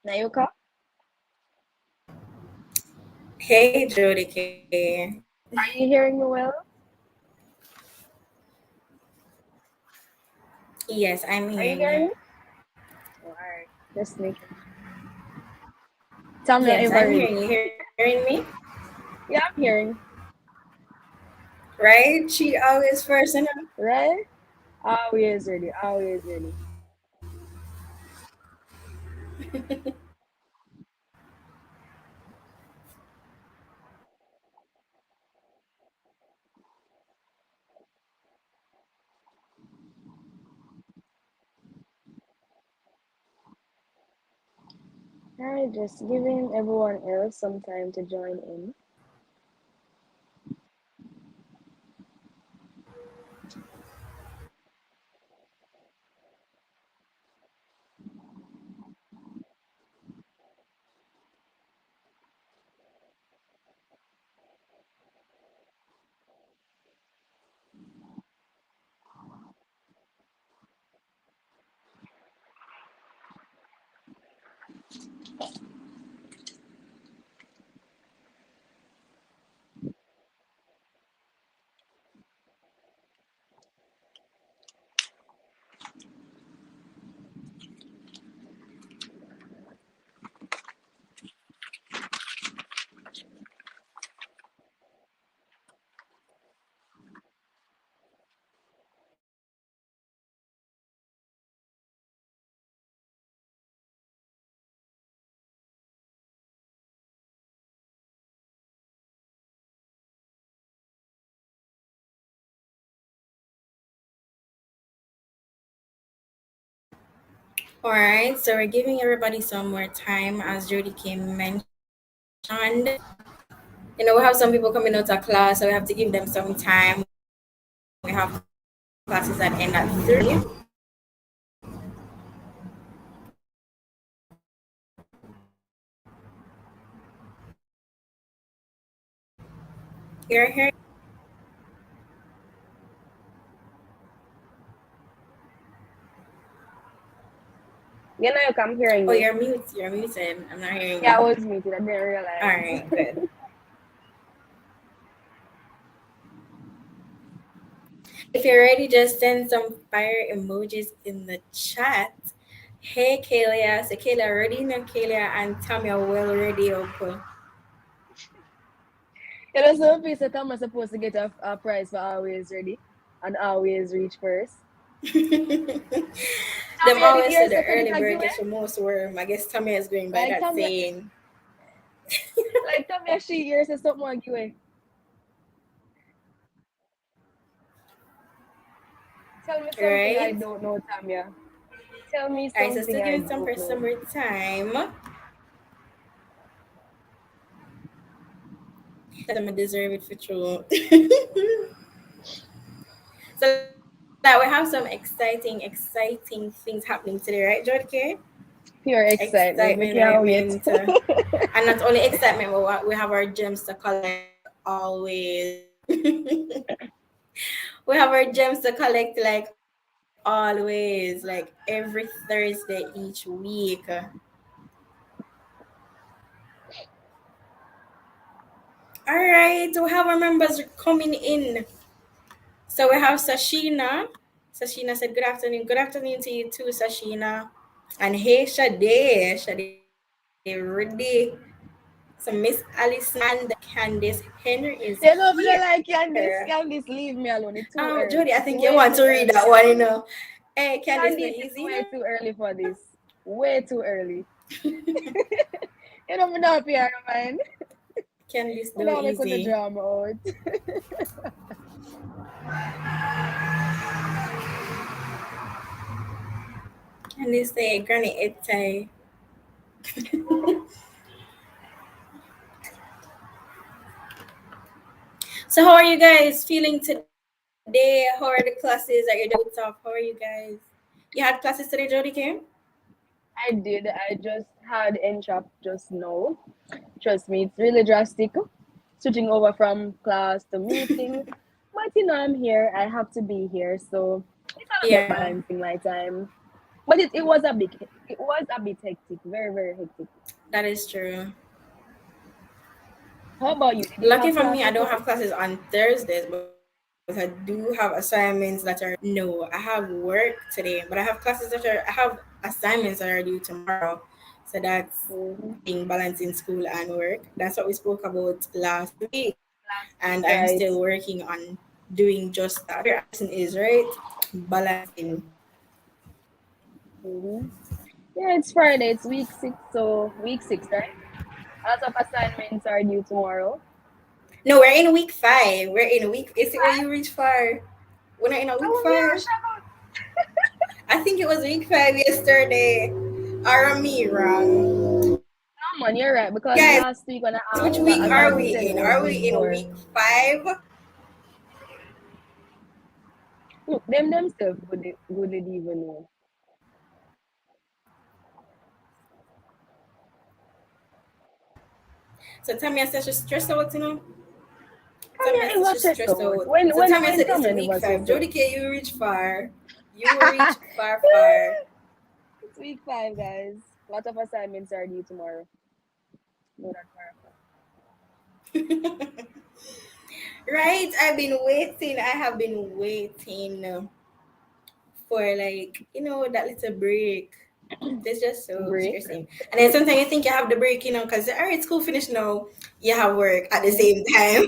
Nayoka? Hey, Jody K. Are you hearing me well? Yes, I'm Are you hearing hearing you. me? Oh, alright. Just making. Tell me Yes, if I'm I ready. hearing you. Hearing me? Yeah, I'm hearing. Right? She always first, you know? Right? Always ready. Always ready. Alright, just giving everyone else some time to join in. All right, so we're giving everybody some more time, as Jody Kim mentioned. We have some people coming out of class, so we have to give them some time. We have classes that end at 3. You're hearing? Yeah, Nayoka, I'm hearing Oh, you. you're mute. You're muted. I'm not hearing Yeah, I you. was muted. I didn't All realize. right, good. If you're ready, just send some fire emojis in the chat. Hey, Kalia. So, Kalia, ready now, Kalia, and Tamia, well ready, okay? You know, some people say Thomas supposed to get a prize for always ready and always reach first. Them Tamia, did always you say the second it early bird again? gets the most worm. I guess Tamia is going by Like that Tamia, saying. she hears something like you. Tell me something I Right? don't know, Tamia. Tell me Alright, so something still I giving some don't person know. more time. That I deserve it for true. So that we have some exciting things happening today, right, Jodike? Pure excitement. We Excitement, can't right, wait. meant. And not only excitement, but we have our gems to collect like always. We have our gems to collect like always, like every Thursday each week. All right, we have our members coming in. So we have Sashina. Sashina said, "Good afternoon. Good afternoon to you too, Sashina." And hey, Sade. Sade ready. So Miss Alison and Candice Henry is You know, but I here. like Candice, leave me alone. It's too Jody, I early. think It's you want way to too read that early. one, you know. Hey, Candice, not Candice, it's easy, way too early for this. Way too early. You know, me not here, man. Candice, Me do not make the easy. drama out. Candice say, Granny, it's a. So, how are you guys feeling today? How are the classes at your days off? How are you guys? You had classes today, Jody Kim? I did. I just had Entrap just now. Trust me, it's really drastic. Switching over from class to meeting. But you know, I'm here. I have to be here. So it's all about Yeah. balancing my time. But it was a bit hectic, very very hectic. That is true. How about you? Did you Lucky have for me, I classes don't today? have classes on Thursdays, but I do have assignments that are no. I have work today, but I have classes that are I have assignments that are due tomorrow. So that's Mm-hmm. being balancing school and work. That's what we spoke about last week. Last week, And I'm right? still working on doing just that. Here Alison is right. Balancing. Mm-hmm. Yeah, it's Friday. It's week 6, so week 6, right? A lot of assignments are due tomorrow. No, we're in week 5. We're in week, Week is it what five? you reach for? We're not in a I week will be five. I think it was week 5 yesterday. Or me wrong. No, man, you're right. Because Guys, last week when I which asked, week are we Gandhi in? said it Are was we week in week four. 5? Look, them themselves would even know. So tell me, I said she's stressed out, you know? Come Tell me, here, I it said was she's stressed stressed out. out. When So when tell me, I when said come it's when it week was 5. stressed out. Jody K, you reach far. You reach far, far. It's week 5, guys. A lot of assignments are due tomorrow. Know that for a fact. Right? I've been waiting. I have been waiting for like, that little break. It's just so Break. stressing. And then sometimes you think you have the break, because all right, school finished now, you have work at the Mm-hmm. same time.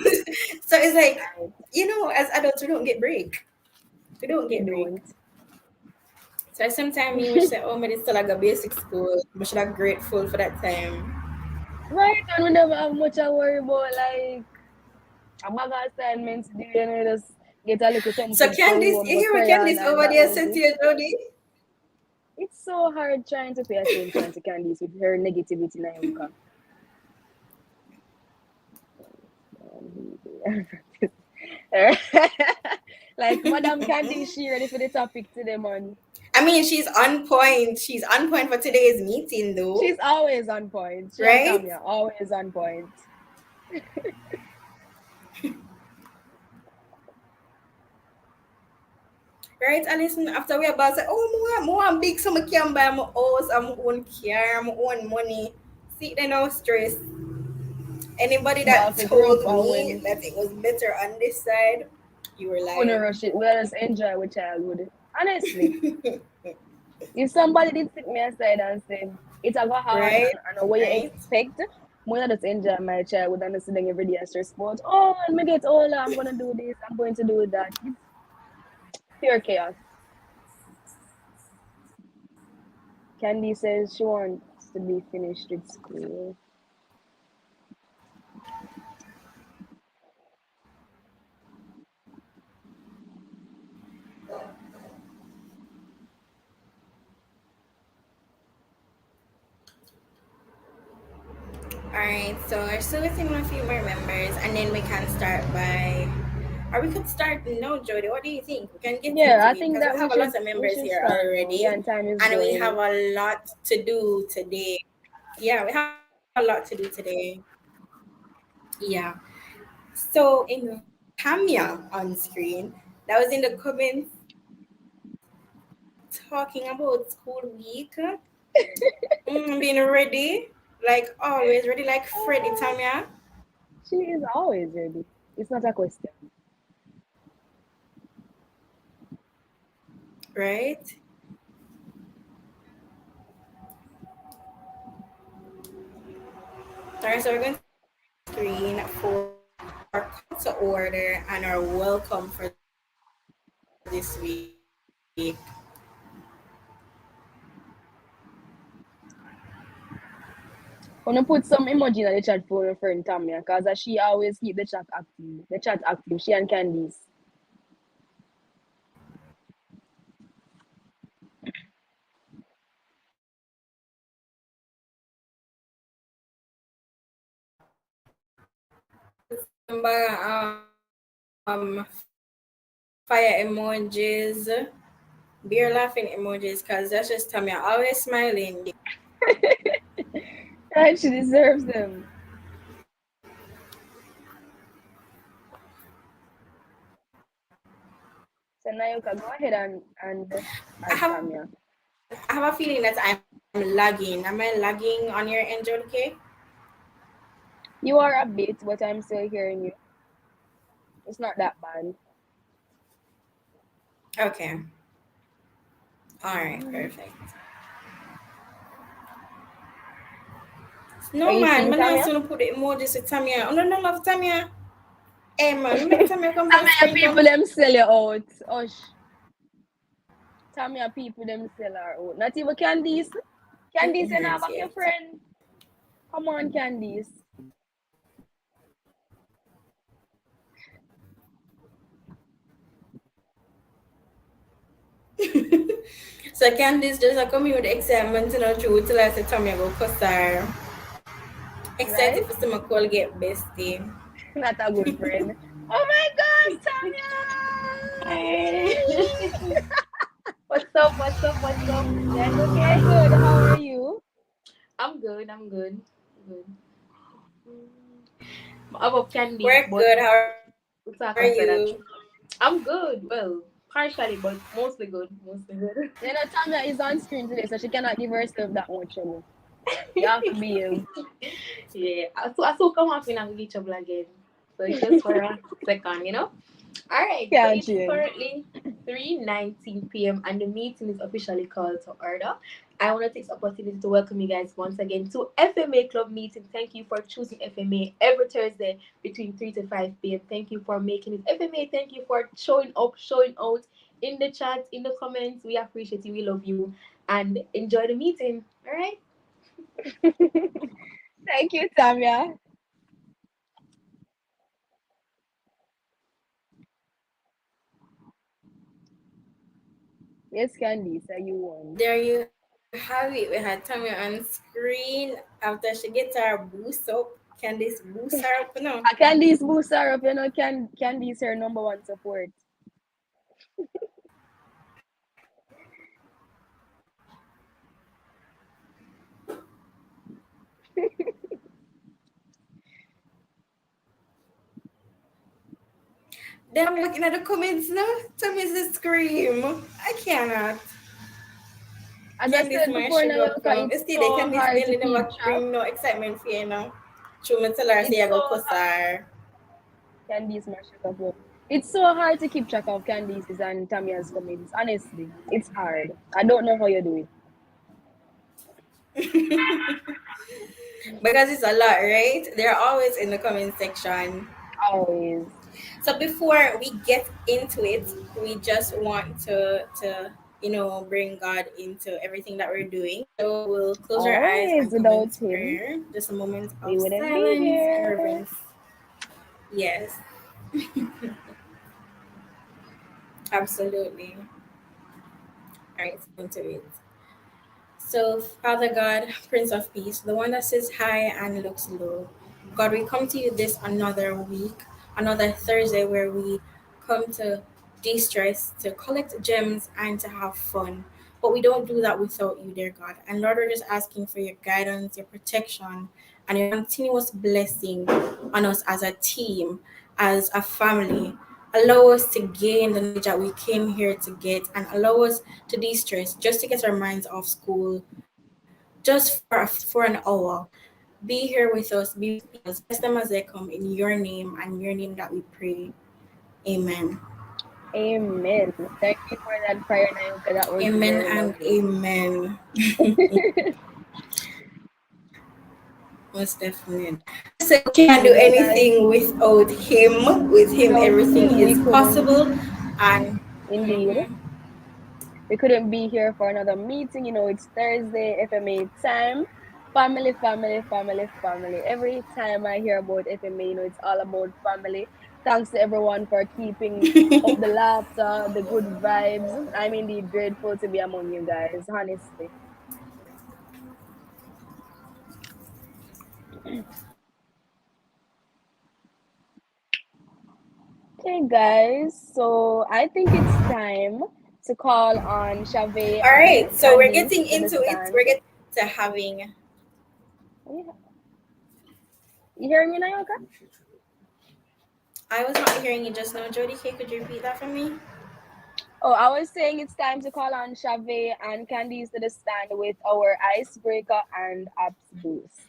So it's like, Right. as adults, we don't get break. We don't We get break. don't. So sometimes me wish that, oh, me still like a basic school. I should have grateful for that time. Right, and we never have much to worry about, like, a bag of assignments due, just get a little So something for Candice, home, you go hear what cry on, Candice and over that there was said to it. you, Jody? It's so hard trying to pay attention to Candice with her negativity in her book. Like, Madam Candice, she ready for the topic today, man. I mean, she's on point. She's on point for today's meeting, She's though, always on point. She and right? Tamia, always on point. Right? And listen, after we about say, oh, more big, so I can buy my house, my own car, my own money. See, they no stress. Anybody But that if you grow up told and me when that it was better on this side, you were we don't lying. rush it, we just enjoy with childhood. Honestly, if somebody did sit me aside and say, it's a go hard Right? and what you Right? expect, more just enjoy my childhood and sitting every day and stress about, oh, when me get older, I'm going to do this, I'm going to do that. It's pure chaos. Candy says she wants to be finished with school. Alright, so we're still waiting on a few more members, and then we can start by. Or we could start now, Jody. What do you think? We can get Yeah, into I it think because we that have a lot of we members should here start now. Yeah, already, and time is and we have going. a lot to do today. Yeah, we have a lot to do today. Yeah. So in Tamia on screen, that was in the comments talking about school week. Being ready, like always, ready like Freddy Ah, Tamia, she is always ready. It's not a question. right? Alright, so we're going to screen for our call to order and our welcome for this week. Gonna put some emoji in the chat for your friend Tamia, cause she always keep the chat active. The chat active. She and Candice. Remember, fire emojis, beer laughing emojis, because that's just Tamia always smiling. Right, she deserves them. So now you can go ahead and I have add Tamia. I have a feeling that I'm lagging. Am I lagging on your end, okay? You are a bit, but I'm still hearing you. It's not that bad. Okay. All right. Perfect. Are No you man, seeing man, I Tamia? soon put the emojis with Tamia. Oh no, no love Tamia. Hey man, make Tamia come for Tamia screen people come. them sell you out. Hush. Tamia people them sell her out. Not even Candice. Candice, you not Hers back your yet. friend. Come on, Candice. So Candice just a come here with excitement to know true till I said Tamia go cuss her. Right? Excited for some call get bestie. Not a good friend. Oh my gosh, Hi. Tamia! What's up? What's up? What's up? Yes, okay, good. How are you? I'm good. I'm good. Good. I'm up candies, We're but good. How are you? we talk after that. I'm good. Well, partially, but mostly good. Mostly good. You know, Tamia is on screen today, so she cannot give herself that much trouble. You have to behave. Yeah. I saw come off in and each other again. So it's just for a second, you know. All right, so Can't it's change. currently 3:19 p.m. and the meeting is officially called to order. I want to take this opportunity to welcome you guys once again to FMA Club meeting. Thank you for choosing FMA every Thursday between 3 to 5 p.m. Thank you for making it FMA. Thank you for showing up, showing out in the chat, in the comments. We appreciate you. We love you. And enjoy the meeting. All right? Thank you, Tamia. Yes, Candice, are you won? there you have it. We had Tamia on screen after she gets her boost up. Candice boost her up now. Candice boost her up, you know, Candice her number one support. Then I'm looking at the comments now. Tamia's a scream. I cannot. As I Candice said my before, sugar Nayoka, plum. it's Yesterday so Candice hard to nearly keep never track. bring no excitement for you now. True me tell her say It's I so go cuss her. Candice Mashaka. It's so hard to keep track of Candice's and Tamia's comments. Honestly, it's hard. I don't know how you do it. Because it's a lot, right? They're always in the comment section. Always. So before we get into it, we just want to bring God into everything that we're doing. So we'll close our eyes Always and come without into him, prayer. Just a moment we of wouldn't be silence and here. reverence. Yes, absolutely. All right, so into it. So, Father God, Prince of Peace, the one that sits high and looks low, God, we come to you this another week, another Thursday where we come to de stress, to collect gems, and to have fun. But we don't do that without you, dear God. And Lord, we're just asking for your guidance, your protection, and your continuous blessing on us as a team, as a family. Allow us to gain the knowledge that we came here to get and allow us to de-stress just to get our minds off school just for an hour. Be here with us, be with people, bless them as they come in your name and your name that we pray. Amen. Amen. Thank you for that prayer, Nayoka. That was Amen very and lovely. amen. Most definitely. So we can't do You know, guys, anything without him. With him, without everything him, we is couldn't. possible. And Indeed. mhm. We couldn't be here for another meeting. You know, it's Thursday, FMA time. Family, family, family, family. Every time I hear about FMA, you know, it's all about family. Thanks to everyone for keeping up the laughter, the good vibes. I'm indeed grateful to be among you guys, honestly. Okay, guys. So I think it's time to call on Chave All and right, so we're Candice getting to the into it. stand. We're getting to having. You hearing me, Nayoka? I was not hearing you just now, Jody. K, could you repeat that for me? Oh, I was saying it's time to call on Chave and Candice to the stand with our icebreaker and apps boost.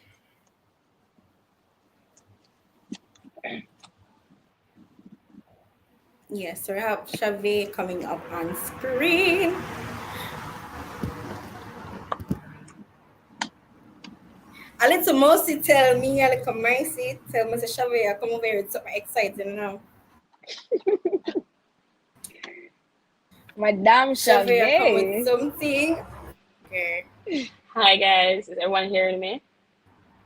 Yes, so we have Chave coming up on screen. A little Mosi tell me, a little Mercy tell Mr. Chave, I come over here with something exciting now. Madame Chave, I come with Chave. something. Okay. Hi guys, is everyone hearing me?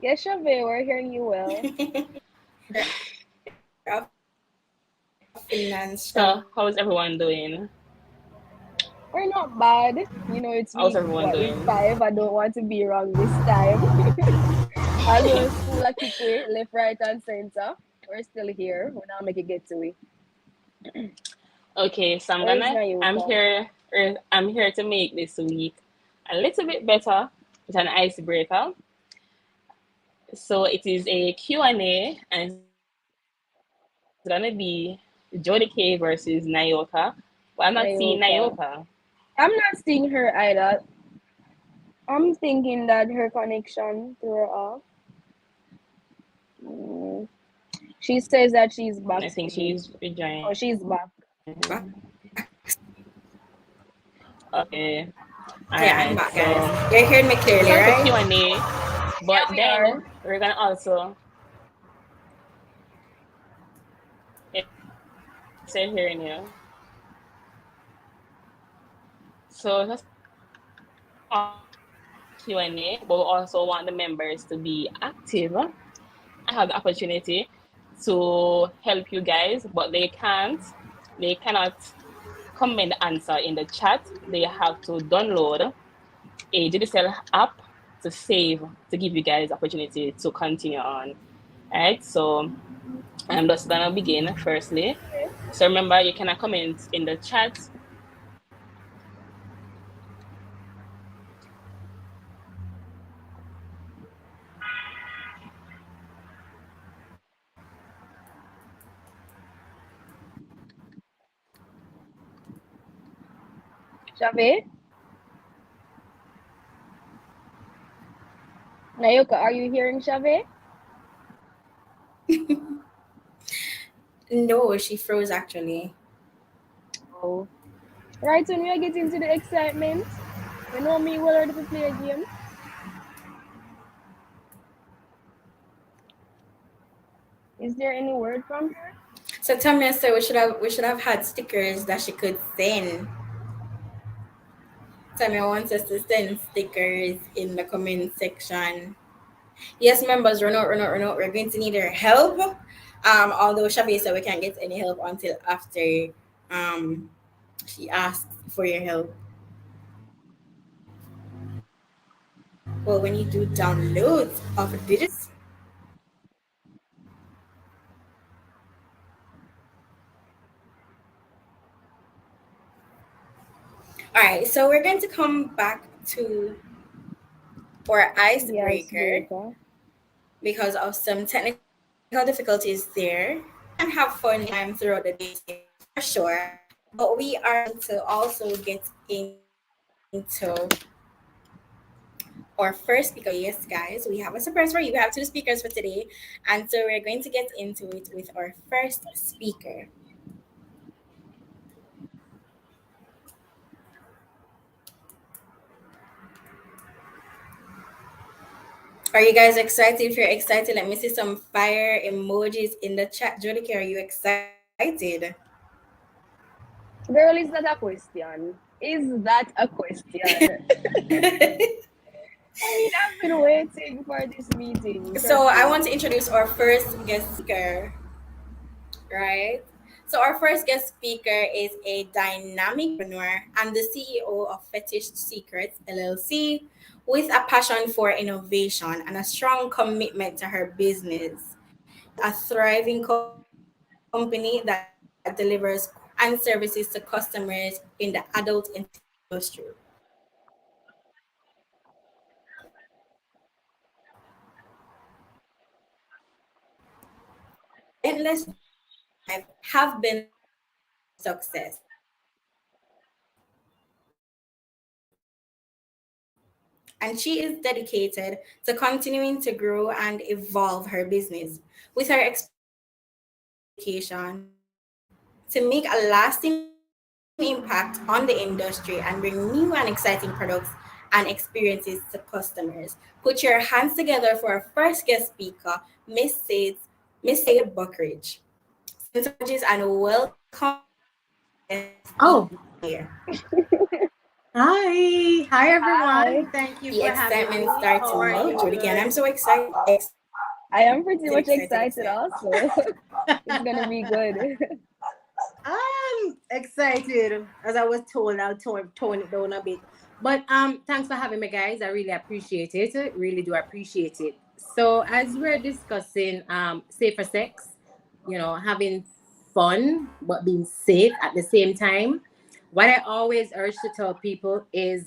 Yes, Chave, we're hearing you well. Our finance Chave. So, how's everyone doing? We're not bad. It's How's week, everyone what, week doing? 5. I don't want to be wrong this time. Although school a kick way, left, right, and center. We're still here. We're not make it get to it. Okay, so Where's I'm Nayuka? here. I'm here to make this week a little bit better with an icebreaker. So it is a Q&A, and it's gonna be Jody K versus Nayoka. But I'm not seeing Nayoka. Nayuka. I'm not seeing her either. I'm thinking that her connection threw her off. Mm. She says that she's I back think speaking. she's rejoined. Oh, she's back. Okay. All Yeah, I'm right. back, guys. So You're hearing me it's clearly, like a right? Q&A, Yeah, but we are. then we're gonna also yes, I'm hearing you. So just Q&A, but we also want the members to be active and have the opportunity to help you guys, but they cannot comment the answer in the chat. They have to download a digital app to save to give you guys opportunity to continue on. All right, so I'm just gonna begin firstly. So remember, you can comment in the chat. Shave? Nayoka, are you hearing Shave? No, she froze actually. Oh. Right when we are getting to the excitement, you know me well ready to play a game. Is there any word from her? So Tamia said we should have had stickers that she could send. Tamia wants us to send stickers in the comment section. Yes, members, run out, run out, run out. We're going to need your help. Although Shabi said we can't get any help until after she asks for your help. Well, when you do downloads of digital apps, all right, so we're going to come back to our The icebreaker icebreaker. because of some technical difficulties there. We can have fun time throughout the day today for sure, but we are going to also get into our first speaker. So yes, guys, we have a surprise for you. We have two speakers for today, and so we're going to get into it with our first speaker. Are you guys excited? If you're excited, let me see some fire emojis in the chat. Jodike, are you excited? Girl, is that a question? Is that a question? I mean, I've been waiting for this meeting, So trust I me. want to introduce our first guest speaker, right? So our first guest speaker is a dynamic entrepreneur and the CEO of Fetish Secrets LLC with a passion for innovation and a strong commitment to her business. She built a thriving company that delivers quality and services to customers in the adult entertainment industry. Her relentless drive have been the key to her success. and she is dedicated to continuing to grow and evolve her business. With her experience and dedication to make a lasting impact on the industry and bring new and exciting products and experiences to customers. Put your hands together for our first guest speaker, Miss Sade Buckridge. Send emojis and welcome our first guest Oh, speaker here. hi Hi. everyone. Thank you The for having excitement me. starts How are now, you Jody, and I'm guys? so excited, I am pretty much excited excited. also. It's gonna be good. I'm excited. As I was told, I'll tone it down a bit. But thanks for having me, guys. I really appreciate it. Really do appreciate it. So as we're discussing safer sex, having fun but being safe at the same time. What I always urge to tell people is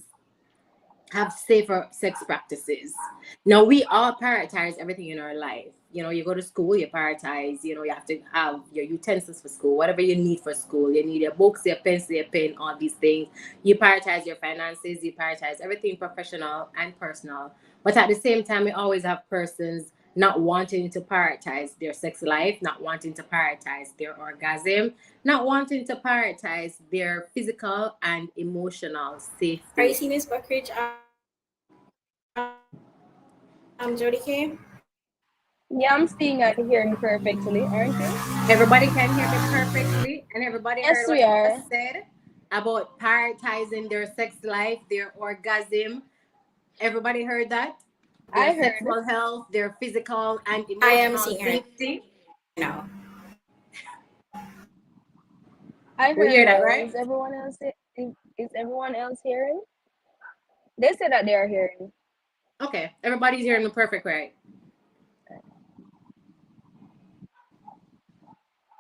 have safer sex practices. Now we all prioritize everything in our life. You go to school, you prioritize, you have to have your utensils for school, whatever you need for school. You need your books, your pencil, your pen, all these things. You prioritize your finances, you prioritize everything professional and personal. But at the same time, we always have persons not wanting to prioritize their sex life, not wanting to prioritize their orgasm, not wanting to prioritize their physical and emotional Are you safety. seeing Miss Buckridge, Jody K? Yeah, I'm seeing and hearing perfectly, aren't you? Everybody can hear me perfectly, and everybody Yes, heard what we I are. just said about prioritizing their sex life, their orgasm. Everybody heard that? Their I heard. sexual health, their physical and I am emotional seeing her safety. now. I We heard hear that, well. right? Is everyone else hearing? They said that they are hearing. Okay, everybody's hearing me perfect, right?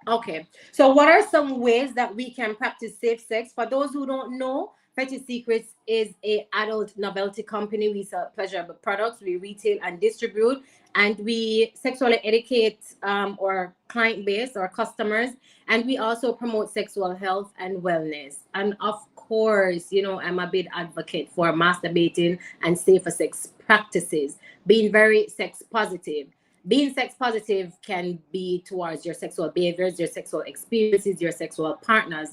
Okay. So, what are some ways that we can practice safe sex? For those who don't know, Fetish Secrets is a adult novelty company. We sell pleasurable products, we retail and distribute, and we sexually educate our client base, our customers, and we also promote sexual health and wellness. And of course, I'm a big advocate for masturbating and safer sex practices, being very sex positive. Being sex positive can be towards your sexual behaviors, your sexual experiences, your sexual partners.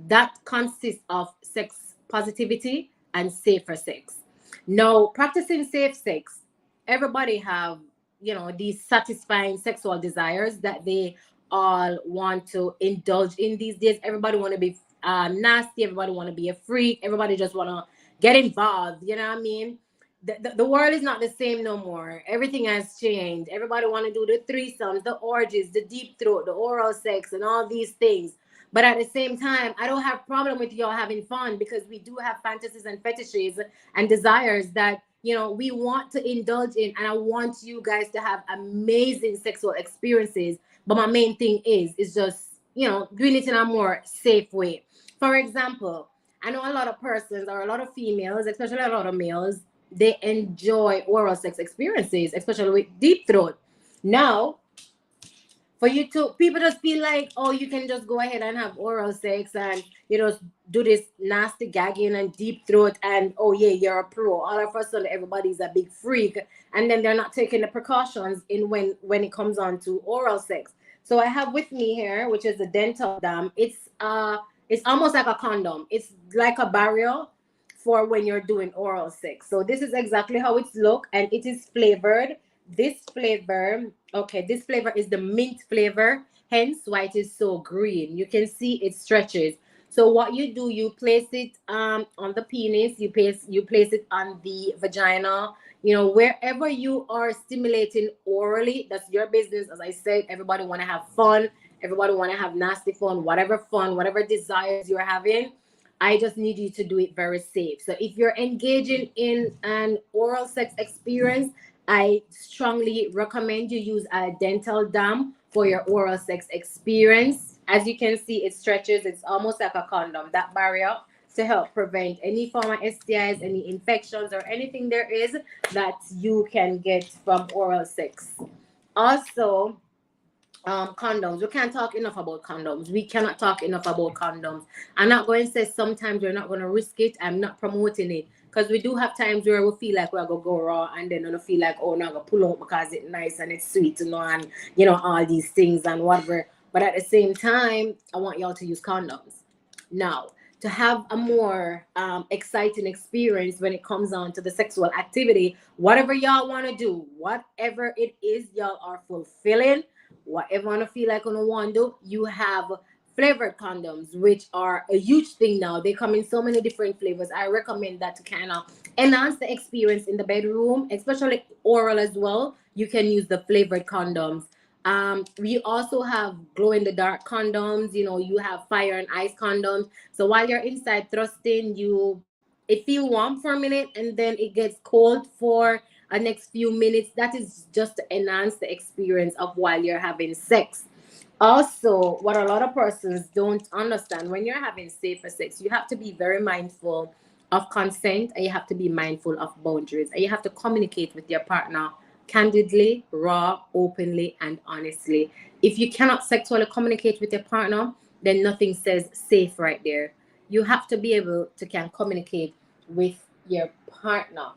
That consists of sex positivity and safer sex. Now, practicing safe sex, everybody have, these satisfying sexual desires that they all want to indulge in these days. Everybody want to be nasty. Everybody want to be a freak. Everybody just want to get involved. You know what I mean? The world is not the same no more. Everything has changed. Everybody want to do the threesomes, the orgies, the deep throat, the oral sex, and all these things. But at the same time, I don't have problem with y'all having fun because we do have fantasies and fetishes and desires that we want to indulge in, and I want you guys to have amazing sexual experiences. But my main thing is just doing it in a more safe way. For example, I know a lot of persons or a lot of females, especially a lot of males, they enjoy oral sex experiences, especially with deep throat. Now, for you to people just feel like, oh, you can just go ahead and have oral sex and do this nasty gagging and deep throat, and oh yeah, you're a pro. All of a sudden, everybody's a big freak, and then they're not taking the precautions in when it comes on to oral sex. So I have with me here, which is a dental dam. It's almost like a condom. It's like a barrier for when you're doing oral sex. So this is exactly how it's look, and it is flavored. This flavor is the mint flavor, hence why it is so green. You can see it stretches. So what you do, you place it on the penis, you place it on the vagina, wherever you are stimulating orally. That's your business. As I said, everybody want to have fun, everybody want to have nasty fun, whatever desires you're having. I just need you to do it very safe. So if you're engaging in an oral sex experience, I strongly recommend you use a dental dam for your oral sex experience. As you can see, it stretches. It's almost like a condom, that barrier to help prevent any form of STIs, any infections, or anything there is that you can get from oral sex. Also, condoms. We can't talk enough about condoms. We cannot talk enough about condoms. I'm not going to say sometimes you're not going to risk it. I'm not promoting it. Because we do have times where we feel like we're going to go raw, and then we feel like, oh, now I'm going to pull out because it's nice and it's sweet, and, all these things and whatever. But at the same time, I want y'all to use condoms. Now, to have a more exciting experience when it comes on to the sexual activity, whatever y'all want to do, whatever it is y'all are fulfilling, whatever you feel like you want to do, you have flavored condoms, which are a huge thing now. They come in so many different flavors. I recommend that to kind of enhance the experience in the bedroom, especially oral as well. You can use the flavored condoms. We also have glow in the dark condoms. You have fire and ice condoms. So while you're inside thrusting, it feel warm for a minute and then it gets cold for the next few minutes. That is just to enhance the experience of while you're having sex. Also, what a lot of persons don't understand, when you're having safer sex, you have to be very mindful of consent, and you have to be mindful of boundaries, and you have to communicate with your partner candidly, raw, openly, and honestly. If you cannot sexually communicate with your partner, then nothing says safe right there. You have to be able to can communicate with your partner.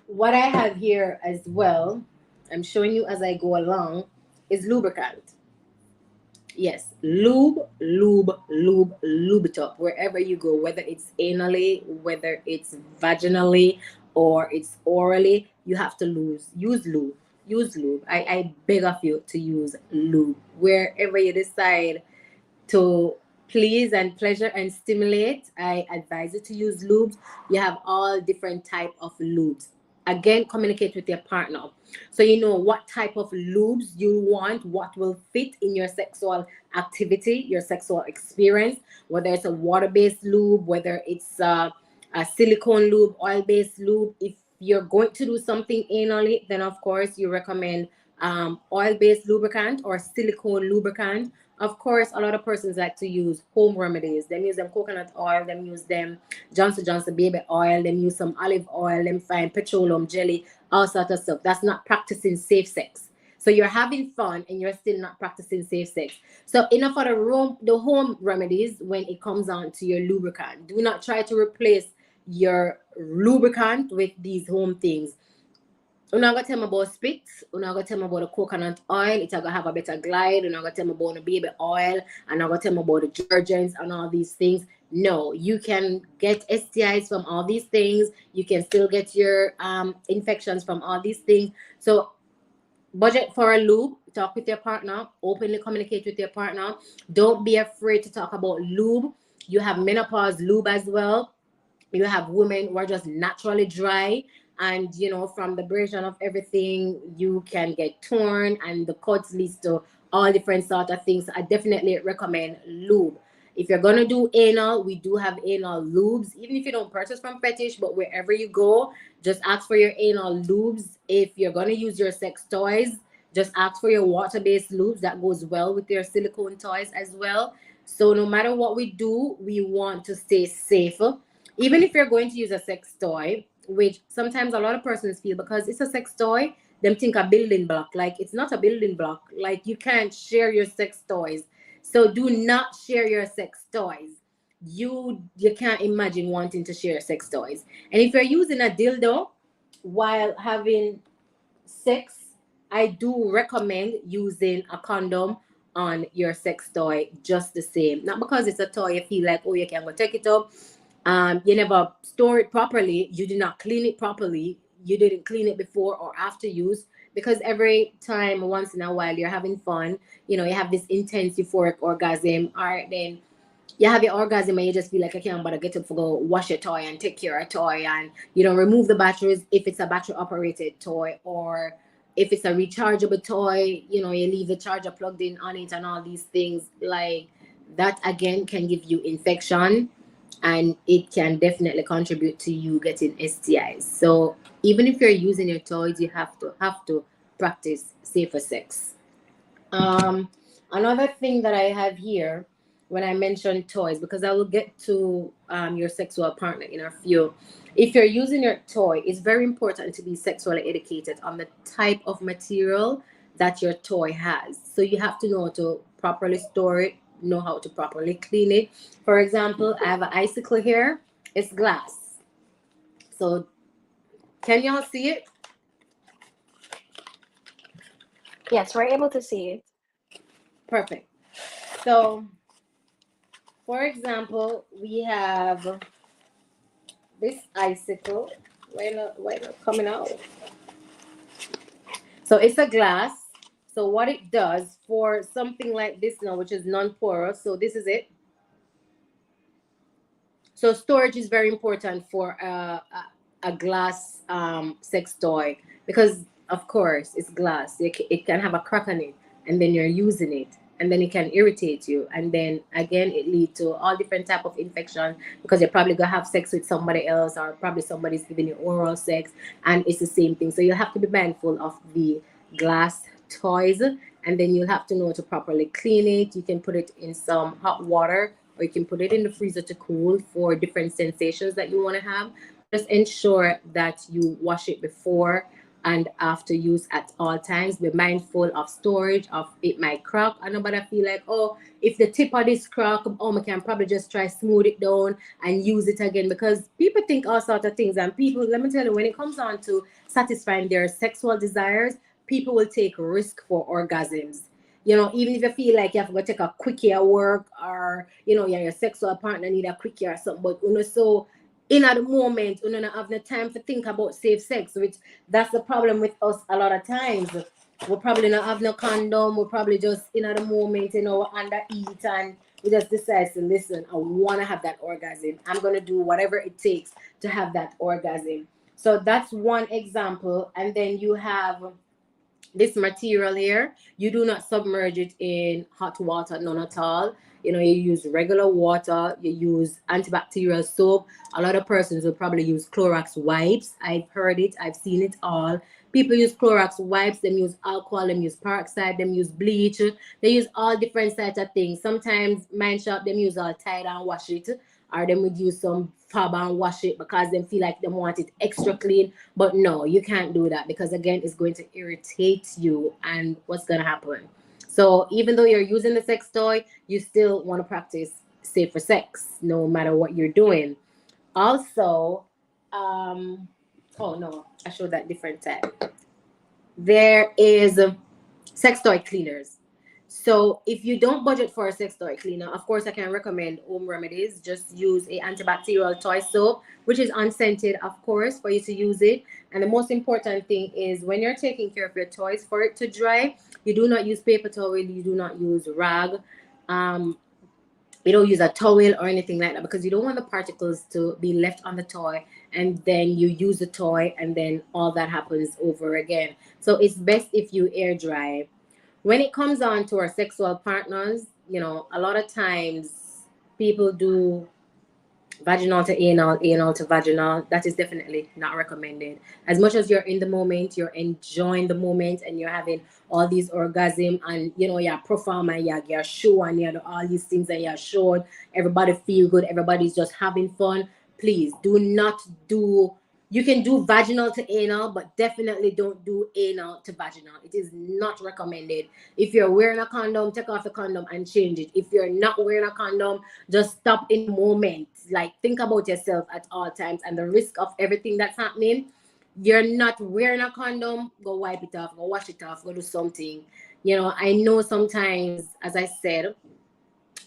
What I have here as well, I'm showing you as I go along, is lubricant. Yes, lube it up wherever you go, whether it's anally, whether it's vaginally, or it's orally. You have to use lube. Use lube. I beg of you to use lube wherever you decide to please and pleasure and stimulate. I advise you to use lubes. You have all different type of lubes. Again, communicate with your partner so you know what type of lubes you want, what will fit in your sexual activity, your sexual experience, whether it's a water-based lube, whether it's a silicone lube, oil-based lube. If you're going to do something anally, then of course you recommend oil-based lubricant or silicone lubricant. Of course, a lot of persons like to use home remedies. Them use them coconut oil, them use them Johnson baby oil, them use some olive oil, them find petroleum jelly, all sort of stuff. That's not practicing safe sex. So you're having fun and you're still not practicing safe sex. So enough for the home remedies when it comes on to your lubricant. Do not try to replace your lubricant with these home things. You're not gonna tell me about spit. You're not gonna tell me about the coconut oil. It's gonna have a better glide. You're not gonna tell me about the baby oil. And not gonna tell me about the detergents and all these things. No, you can get STIs from all these things. You can still get your infections from all these things. So budget for a lube. Talk with your partner. Openly communicate with your partner. Don't be afraid to talk about lube. You have menopause lube as well. You have women who are just naturally dry, and from the abrasion of everything, you can get torn, and the cuts leads to all different sort of things. I definitely recommend lube. If you're gonna do anal, we do have anal lubes. Even if you don't purchase from Fetish, but wherever you go, just ask for your anal lubes. If you're gonna use your sex toys, just ask for your water-based lubes. That goes well with your silicone toys as well. So no matter what we do, we want to stay safe. Even if you're going to use a sex toy, which sometimes a lot of persons feel because it's a sex toy, them think a building block. Like, it's not a building block. Like, you can't share your sex toys. So do not share your sex toys. You can't imagine wanting to share sex toys. And if you're using a dildo while having sex, I do recommend using a condom on your sex toy just the same. Not because it's a toy you feel like, oh, you can go take it up. You never store it properly. You did not clean it properly. You didn't clean it before or after use, because every time, once in a while, you're having fun. You have this intense euphoric orgasm. All right, then you have your orgasm and you just feel like I can't bother get up for go wash your toy and take care of your toy, and remove the batteries if it's a battery operated toy, or if it's a rechargeable toy, you leave the charger plugged in on it, and all these things like that again can give you infection. And it can definitely contribute to you getting STIs. So even if you're using your toys, you have to practice safer sex. Another thing that I have here when I mention toys, because I will get to your sexual partner in a few. If you're using your toy, it's very important to be sexually educated on the type of material that your toy has. So you have to know how to properly store it, know how to properly clean it. For example, I have an icicle here. It's glass. So can y'all see it? Yes, we're able to see it. Perfect. So, for example, we have this icicle. Why not coming out? So it's a glass. So what it does for something like this now, which is non-porous. So this is it. So storage is very important for a glass sex toy because, of course, it's glass. It can have a crack on it, and then you're using it, and then it can irritate you, and then again it lead to all different type of infection because you're probably gonna have sex with somebody else, or probably somebody's giving you oral sex, and it's the same thing. So you'll have to be mindful of the glass toys, and then you'll have to know to properly clean it. You can put it in some hot water, or you can put it in the freezer to cool for different sensations that you want to have. Just ensure that you wash it before and after use at all times. Be mindful of storage, of it might crack. I know, but I feel like, oh, if the tip of this crack, oh, I can probably just try smooth it down and use it again, because people think all sorts of things. And people, let me tell you, when it comes on to satisfying their sexual desires, people will take risk for orgasms. Even if you feel like you have to go take a quickie at work, or your sexual partner need a quickie or something, but so in at the moment, you don't have the time to think about safe sex, which that's the problem with us a lot of times. We probably not have no condom. We're probably just in at the moment, we're under eat, and we just decide to listen. I want to have that orgasm. I'm gonna do whatever it takes to have that orgasm. So that's one example, and then you have this material here. You do not submerge it in hot water, none at all. You use regular water, you use antibacterial soap. A lot of persons will probably use Clorox wipes. I've heard it, I've seen it all. People use Clorox wipes, them use alcohol, them use peroxide, them use bleach, they use all different types of things. Sometimes mine shop them use all Tide and wash it, or them would use some fab and wash it because they feel like they want it extra clean. But no, you can't do that, because again, it's going to irritate you, and what's going to happen? So even though you're using the sex toy, you still want to practice safer sex no matter what you're doing. Also, oh no, I showed that different type. There is sex toy cleaners. So if you don't budget for a sex toy cleaner, of course I can recommend home remedies. Just use a antibacterial toy soap, which is unscented, of course, for you to use it. And the most important thing is, when you're taking care of your toys, for it to dry, you do not use paper towel, you do not use rag. You don't use a towel or anything like that, because you don't want the particles to be left on the toy, and then you use the toy and then all that happens over again. So it's best if you air dry. When it comes on to our sexual partners, a lot of times people do vaginal to anal, anal to vaginal. That is definitely not recommended. As much as you're in the moment, you're enjoying the moment, and you're having all these orgasm, and you're perform, and you're show, and you all these things that you're showing, everybody feel good, everybody's just having fun. Please do not do. You can do vaginal to anal, but definitely don't do anal to vaginal. It is not recommended. If you're wearing a condom, take off the condom and change it. If you're not wearing a condom, just stop in the moment. Like, think about yourself at all times and the risk of everything that's happening. You're not wearing a condom, go wipe it off, go wash it off, go do something. I know sometimes, as I said,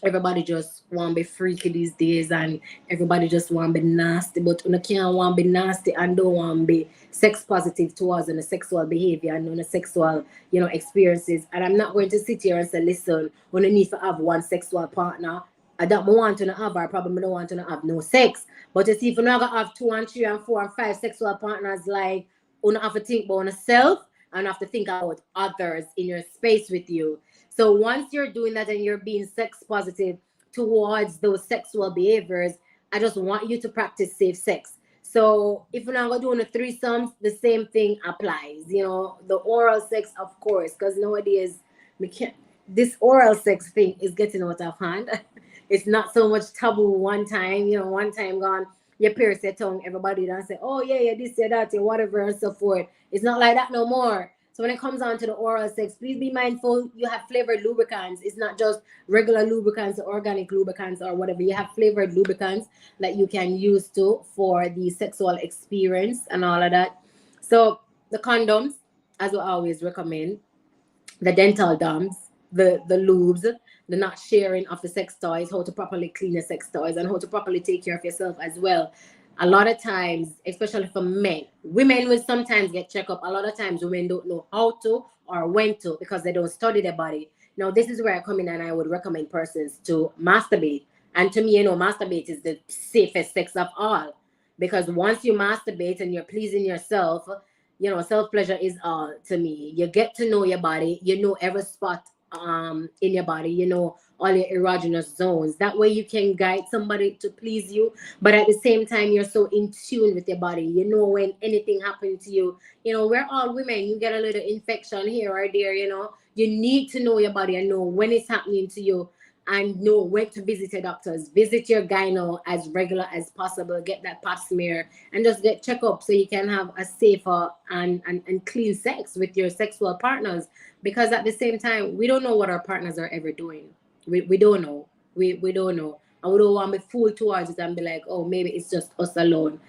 everybody just want to be freaky these days, and everybody just want to be nasty, but you can't want to be nasty and don't want to be sex positive towards the sexual behavior and the sexual experiences. And I'm not going to sit here and say, listen, we don't need to have one sexual partner. I don't want to have, or probably don't want to have no sex. But you see, if you're not going to have 2 and 3 and 4 and 5 sexual partners, like, you don't have to think about yourself and have to think about others in your space with you. So once you're doing that and you're being sex positive towards those sexual behaviors, I just want you to practice safe sex. So if you're not going to do the threesomes, the same thing applies. The oral sex, of course, because nowadays this oral sex thing is getting out of hand. It's not so much taboo one time. One time gone, you pierce your tongue, everybody don't say, oh yeah, this, yeah, that, yeah, whatever, and so forth. It's not like that no more. So when it comes on to the oral sex, please be mindful. You have flavored lubricants. It's not just regular lubricants or organic lubricants or whatever. You have flavored lubricants that you can use to for the sexual experience and all of that. So the condoms, as we always recommend, the dental dams, the lubes, the not sharing of the sex toys, how to properly clean the sex toys, and how to properly take care of yourself as well. A lot of times, especially for men, women will sometimes get checked up. A lot of times, women don't know how to or when to because they don't study their body. Now, this is where I come in and I would recommend persons to masturbate. And to me, masturbate is the safest sex of all because once you masturbate and you're pleasing yourself, self pleasure is all to me. You get to know your body, every spot in your body, all your erogenous zones. That way you can guide somebody to please you, but at the same time you're so in tune with your body. When anything happens to you, we're all women, you get a little infection here or there, you need to know your body and know when it's happening to you and know when to visit your doctors. Visit your gyno as regular as possible. Get that pap smear and just get checked up so you can have a safer and clean sex with your sexual partners. Because at the same time, we don't know what our partners are ever doing. We don't know. We don't know. And we don't want to be fooled towards it and be like, oh, maybe it's just us alone,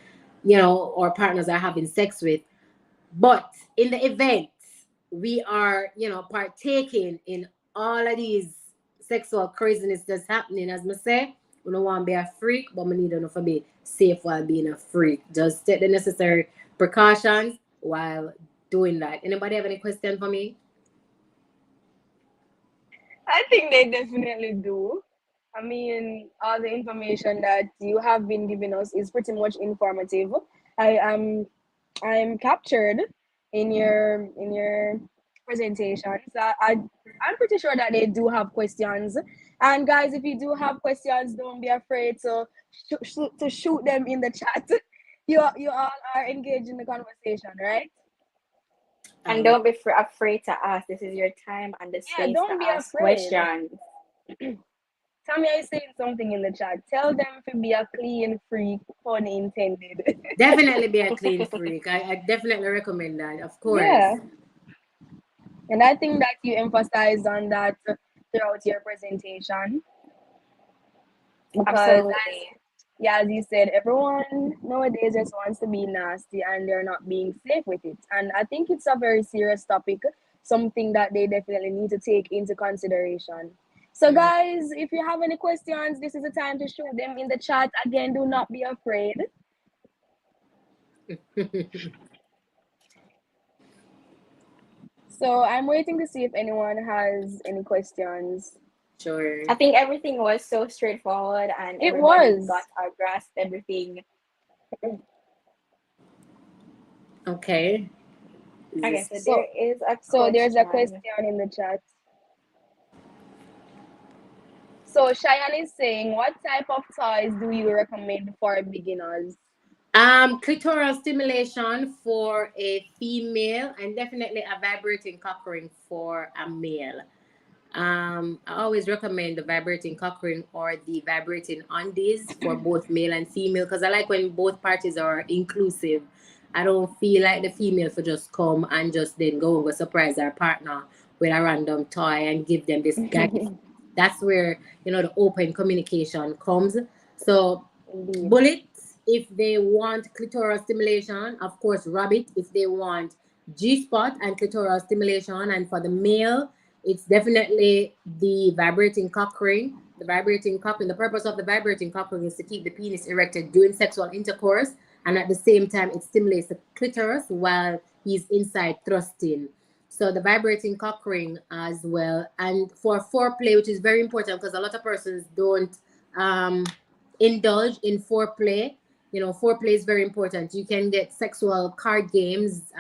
our partners are having sex with. But in the event we are, partaking in all of these sexual craziness that's happening, as I say, we don't want to be a freak, but we need enough to be safe while being a freak. Just take the necessary precautions while doing that. Anybody have any question for me? I think they definitely do. I mean, all the information that you have been giving us is pretty much informative. I am I'm captured in your presentation. So I'm pretty sure that they do have questions. And guys, if you do have questions, don't be afraid to shoot them in the chat. You all are engaged in the conversation, right? And don't be afraid to ask. This is your time and the space Don't to be ask afraid. questions. Tamia is saying something in the chat. Tell them to be a clean freak, pun intended. Definitely be a clean freak. I definitely recommend that, of course. Yeah. And I think that you emphasized on that throughout your presentation. Because Absolutely. as you said, everyone nowadays just wants to be nasty and they're not being safe with it. And I think it's a very serious topic, something that they definitely need to take into consideration. So guys, if you have any questions, this is the time to shoot them in the chat. Again, do not be afraid. So I'm waiting to see if anyone has any questions. Sure. I think everything was so straightforward and It everybody was. got our grasp everything. Okay. Okay, so there is a So question. there's a question in the chat. So Cheyenne is saying, what type of toys do you recommend for beginners? Clitoral stimulation for a female and definitely a vibrating cock ring for a male. I always recommend the vibrating cock ring or the vibrating undies for both male and female because I like when both parties are inclusive. I don't feel like the female for just come and just then go and go surprise our partner with a random toy and give them this gag. That's where the open communication comes. So bullets if they want clitoral stimulation, of course rabbit if they want G-spot and clitoral stimulation, and for the male it's definitely the vibrating cock ring. The vibrating cock ring, the purpose of the vibrating cock ring is to keep the penis erected during sexual intercourse, and at the same time it stimulates the clitoris while he's inside thrusting. So the vibrating cock ring as well. And for foreplay, which is very important because a lot of persons don't indulge in foreplay. Foreplay is very important. You can get sexual card games,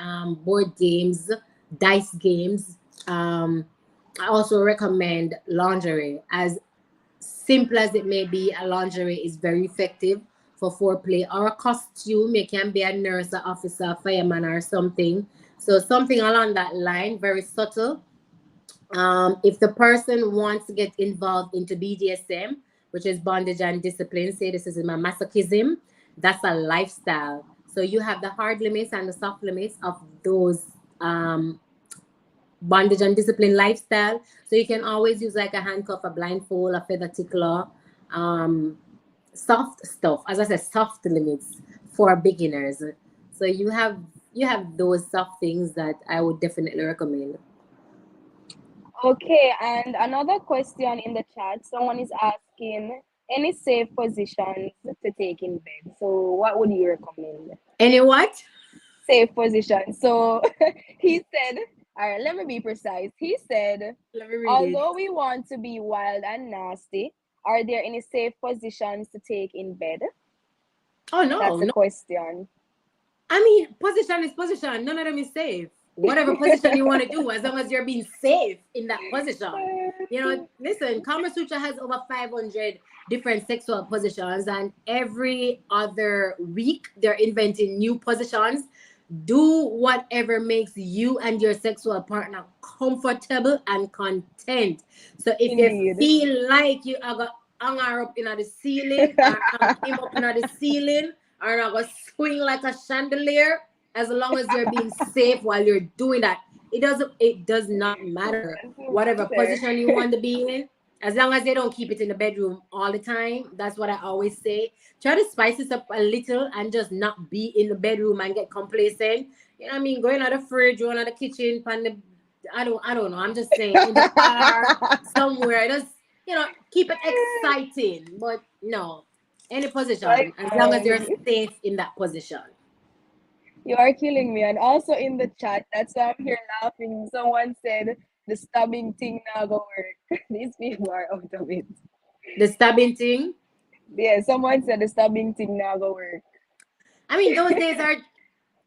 board games, dice games. I also recommend lingerie. As simple as it may be, a lingerie is very effective for foreplay. Or a costume, you can be a nurse, an officer, fireman, or something. So something along that line, very subtle. If the person wants to get involved into BDSM, which is bondage and discipline, say this is my masochism, that's a lifestyle. So you have the hard limits and the soft limits of those bondage and discipline lifestyle. So you can always use like a handcuff, a blindfold, a feather tickler, um, soft stuff. As I said, soft limits for beginners. So you have those soft things that I would definitely recommend. Okay, and another question in the chat, someone is asking any safe positions to take in bed. So, what would you recommend? Any what? Safe position. So, he said, all right, let me be precise. He said, Let me read it. although we want to be wild and nasty, are there any safe positions to take in bed? Oh no, That's the no. question. I mean, position is position. None of them is safe. Whatever position you want to do, as long as you're being safe in that position. Listen, Kama Sutra has over 500 different sexual positions, and every other week they're inventing new positions. Do whatever makes you and your sexual partner comfortable and content. So if you Indeed. feel like you are going hang her up in the ceiling or hang him up in the ceiling or not going swing like a chandelier, as long as you're being safe while you're doing that, it does not matter whatever position you want to be in, as long as they don't keep it in the bedroom all the time. That's what I always say. Try to spice it up a little and just not be in the bedroom and get complacent. You know what I mean? Going out the fridge, going out the kitchen, pan the I don't know. I'm just saying in the car somewhere. Just keep it exciting. But no. Any position, Like, as long as you're safe in that position. you are killing me. And also in the chat, that's why I'm here laughing. Someone said the stabbing thing now go work. These people are out of it. The stabbing thing. Yeah, someone said the stabbing thing now go work. I mean, those days are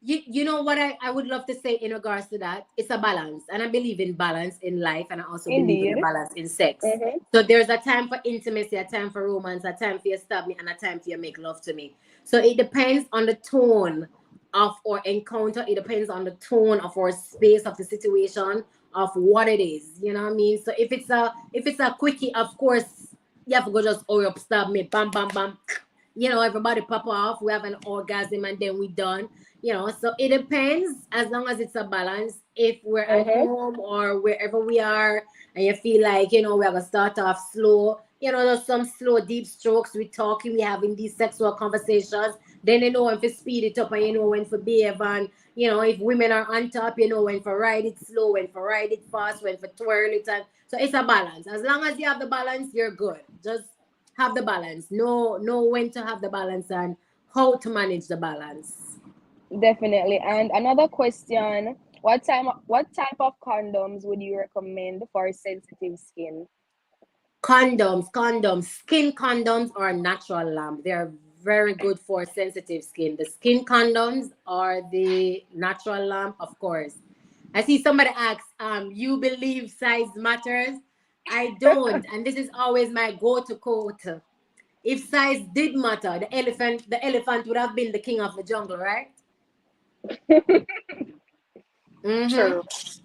you know what I would love to say in regards to that? It's a balance. And I believe in balance in life, and I also believe in Indeed. a balance in sex. Mm-hmm. So there's a time for intimacy, a time for romance, a time for you stab me, and a time for you make love to me. So it depends on the tone of our encounter. It depends on the tone of our space, of the situation, of what it is. You know what I mean? So if it's a quickie, of course you have to go just hurry up, stab me, bam, bam, bam. Everybody pop off. We have an orgasm and then we done. So it depends, as long as it's a balance. If we're at Mm-hmm. home or wherever we are and you feel like, we're going to start off slow, there's some slow, deep strokes. We're talking, we're having these sexual conversations. Then you know when to speed it up and you know when to behave. And, if women are on top, you know when to ride it slow, when to ride it fast, when to twirl it. And so it's a balance. As long as you have the balance, you're good. Just have the balance. Know when to have the balance and how to manage the balance. Definitely. And another question, what type of condoms would you recommend for sensitive skin? Condoms, skin condoms are natural lamp. They are very good for sensitive skin. The skin condoms are the natural lamp, of course. I see somebody asks, you believe size matters? I don't, and this is always my go-to quote. If size did matter, the elephant would have been the king of the jungle, right? Mm-hmm. True.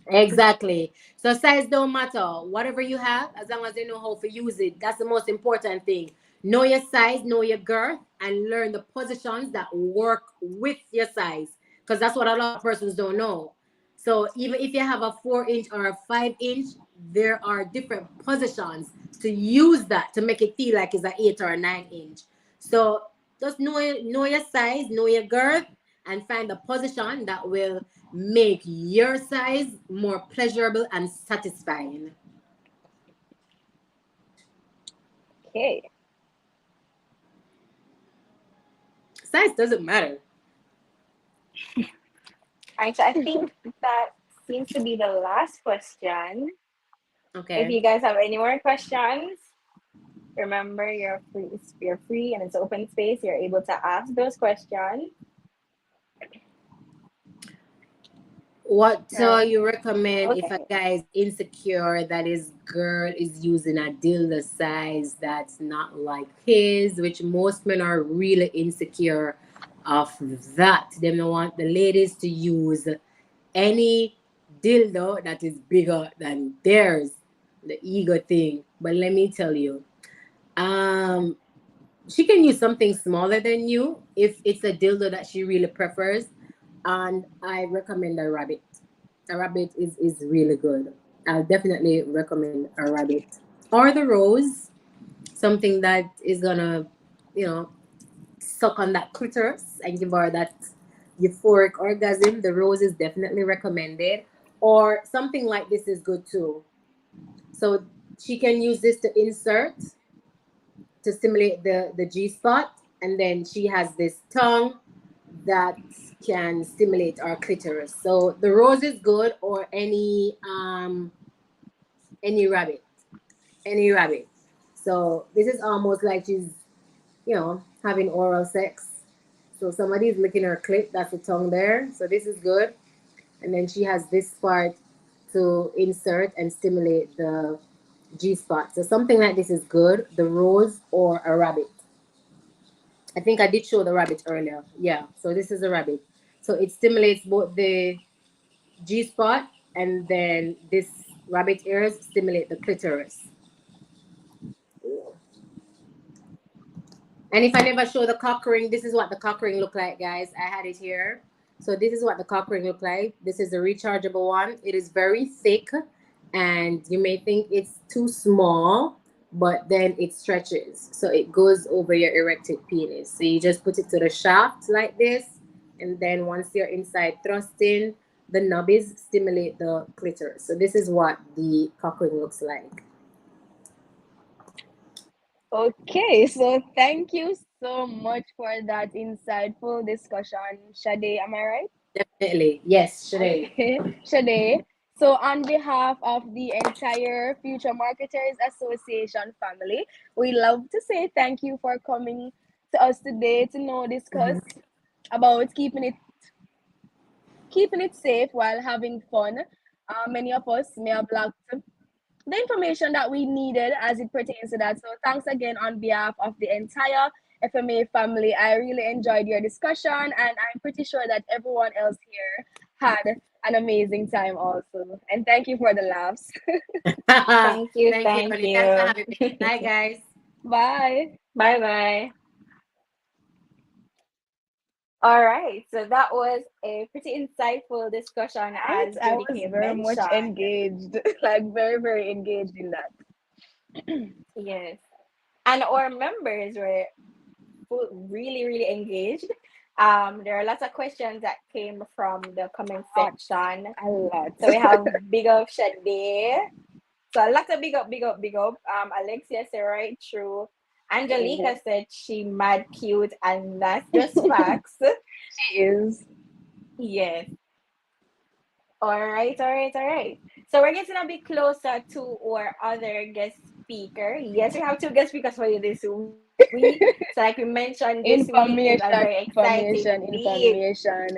Exactly. So size don't matter. Whatever you have, as long as you know how to use it, that's the most important thing. Know your size, know your girth, and learn the positions that work with your size. Because that's what a lot of persons don't know. So even if you have a 4 inch or a 5 inch, there are different positions to use that to make it feel like it's an 8 or a 9 inch. So just know your size, know your girth, and find the position that will make your size more pleasurable and satisfying. Okay. Size doesn't matter. Alright, so I think that seems to be the last question. If Okay. you guys have any more questions, remember you're free and it's open space. You're able to ask those questions. What Right. you recommend if a Okay. guy is insecure that his girl is using a dildo size that's not like his, which most men are really insecure of that. They don't want the ladies to use any dildo that is bigger than theirs, the ego thing. But let me tell you, um, she can use something smaller than you if it's a dildo that she really prefers, and I recommend a rabbit. A rabbit is really good. I'll definitely recommend a rabbit or the rose, something that is gonna, you know, suck on that clitoris and give her that euphoric orgasm. The rose is definitely recommended, or something like this is good too. So she can use this to insert to stimulate the G spot, and then she has this tongue that can stimulate our clitoris. So the rose is good, or any rabbit, any rabbit. So this is almost like she's, having oral sex. So somebody's licking her clit. That's the tongue there. So this is good. And then she has this part to insert and stimulate the G spot. So something like this is good. The rose or a rabbit. I think I did show the rabbit earlier. Yeah. So this is a rabbit. So it stimulates both the G spot, and then this rabbit ears stimulate the clitoris. And if I never show the cock ring, this is what the cock ring look like, guys. I had it here. So this is what the cock ring look like. This is a rechargeable one. It is very thick, and you may think it's too small, but then it stretches. So it goes over your erected penis. So you just put it to the shaft like this, and then once you're inside thrusting, the nubbies stimulate the clitoris. So this is what the cock ring looks like. Okay, so thank you so much for that insightful discussion, Sade. Am I right? Definitely. Yes, Sheree. Okay, Sade. So, on behalf of the entire Future Marketers Association family, we love to say thank you for coming to us today to discuss about keeping it safe while having fun. Many of us may have lacked the information that we needed as it pertains to that. So thanks again on behalf of the entire FMA family. I really enjoyed your discussion, and I'm pretty sure that everyone else here had an amazing time also. And thank you for the laughs. Thank you. Thank you, Thank Monique. Thanks for you. having me. Bye, guys. Bye. Bye bye. All right. So that was a pretty insightful discussion, Right? as I Jody was K very much mentioned. engaged, like very, very engaged in that. Yes. And our members were really, really engaged. There are lots of questions that came from the comment section. A lot. So we have big up Shade. So a lot of big up, big up, big up. Alexia said right through. Angelica said she mad cute, and that's just facts. She is. Yes. All right. So we're getting a bit closer to our other guest speaker. Yes, we have two guest speakers for you this week. So like we mentioned, this week is a very exciting week,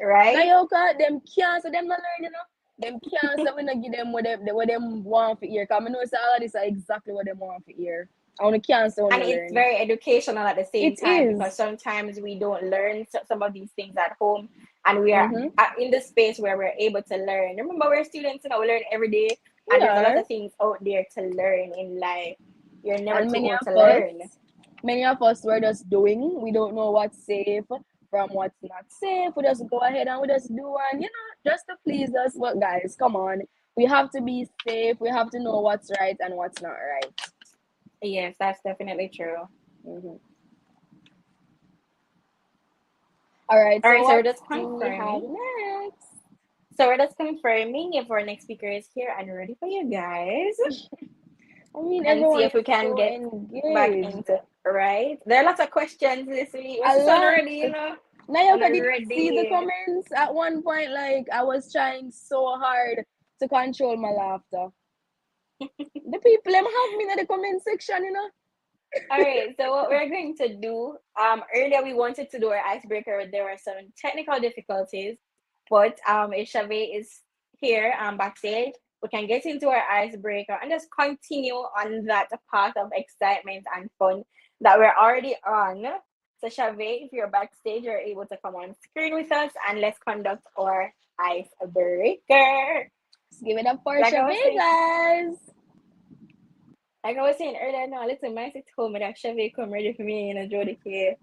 right? Nayoka, them can't, so them not learn, Them can't, so we not give them what them want for hear. Because I know so all of this are exactly what them want for hear. I want to cancel And it's very educational at the same time, because sometimes we don't learn some of these things at home, and we are in the space where we're able to learn. Remember, we're students, we learn every day, and there's a lot of things out there to learn in life. You're never too old to learn. Many of us were just doing. We don't know what's safe from what's not safe. We just go ahead and we just do, and just to please us. But guys, come on, we have to be safe. We have to know what's right and what's not right. Yes, that's definitely true. All right, so we're just confirming next. So we're just confirming if our next speaker is here and ready for you guys. I mean, and everyone see if we can so get engaged. back into right. There are lots of questions this week. Already, Nayoka, did you see the comments at one point? Like, I was trying so hard to control my laughter. The people them have me in the comment section, All right, so what we're going to do, earlier we wanted to do our icebreaker. There were some technical difficulties, but if Chave is here backstage, we can get into our icebreaker and just continue on that path of excitement and fun that we're already on. So Chave, if you're backstage, you're able to come on screen with us, and let's conduct our icebreaker. Let's give it up for Chave, guys. Like I was saying earlier, no, listen, my sit home that Chave come ready for me, Jody K.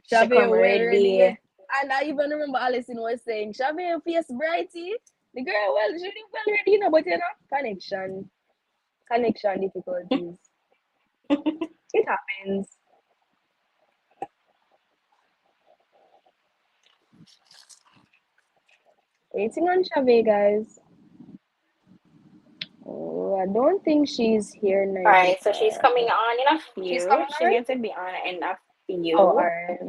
Chave come ready. And I even remember Alison was saying, Chave, face brighty. The girl, well, she did well already, but connection difficulties. It happens. Waiting on Chave, guys. Oh, I don't think she's here now. All right, so she's coming on in a few. She's coming She on? needs to be on in a few. Oh, alright.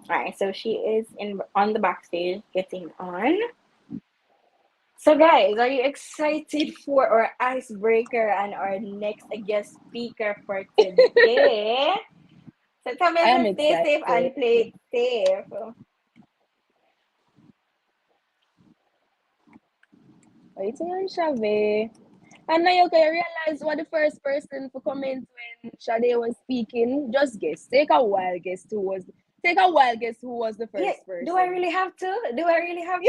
All right, so she is on the backstage getting on. So, guys, are you excited for our icebreaker and our next guest speaker for today? So, tell me I am to stay safe excited. and play it safe. Waiting on Chave. And now you can realize what the first person to comment when Sade was speaking. Just guess. Take a wild guess who was the first person. Do I really have to? You don't have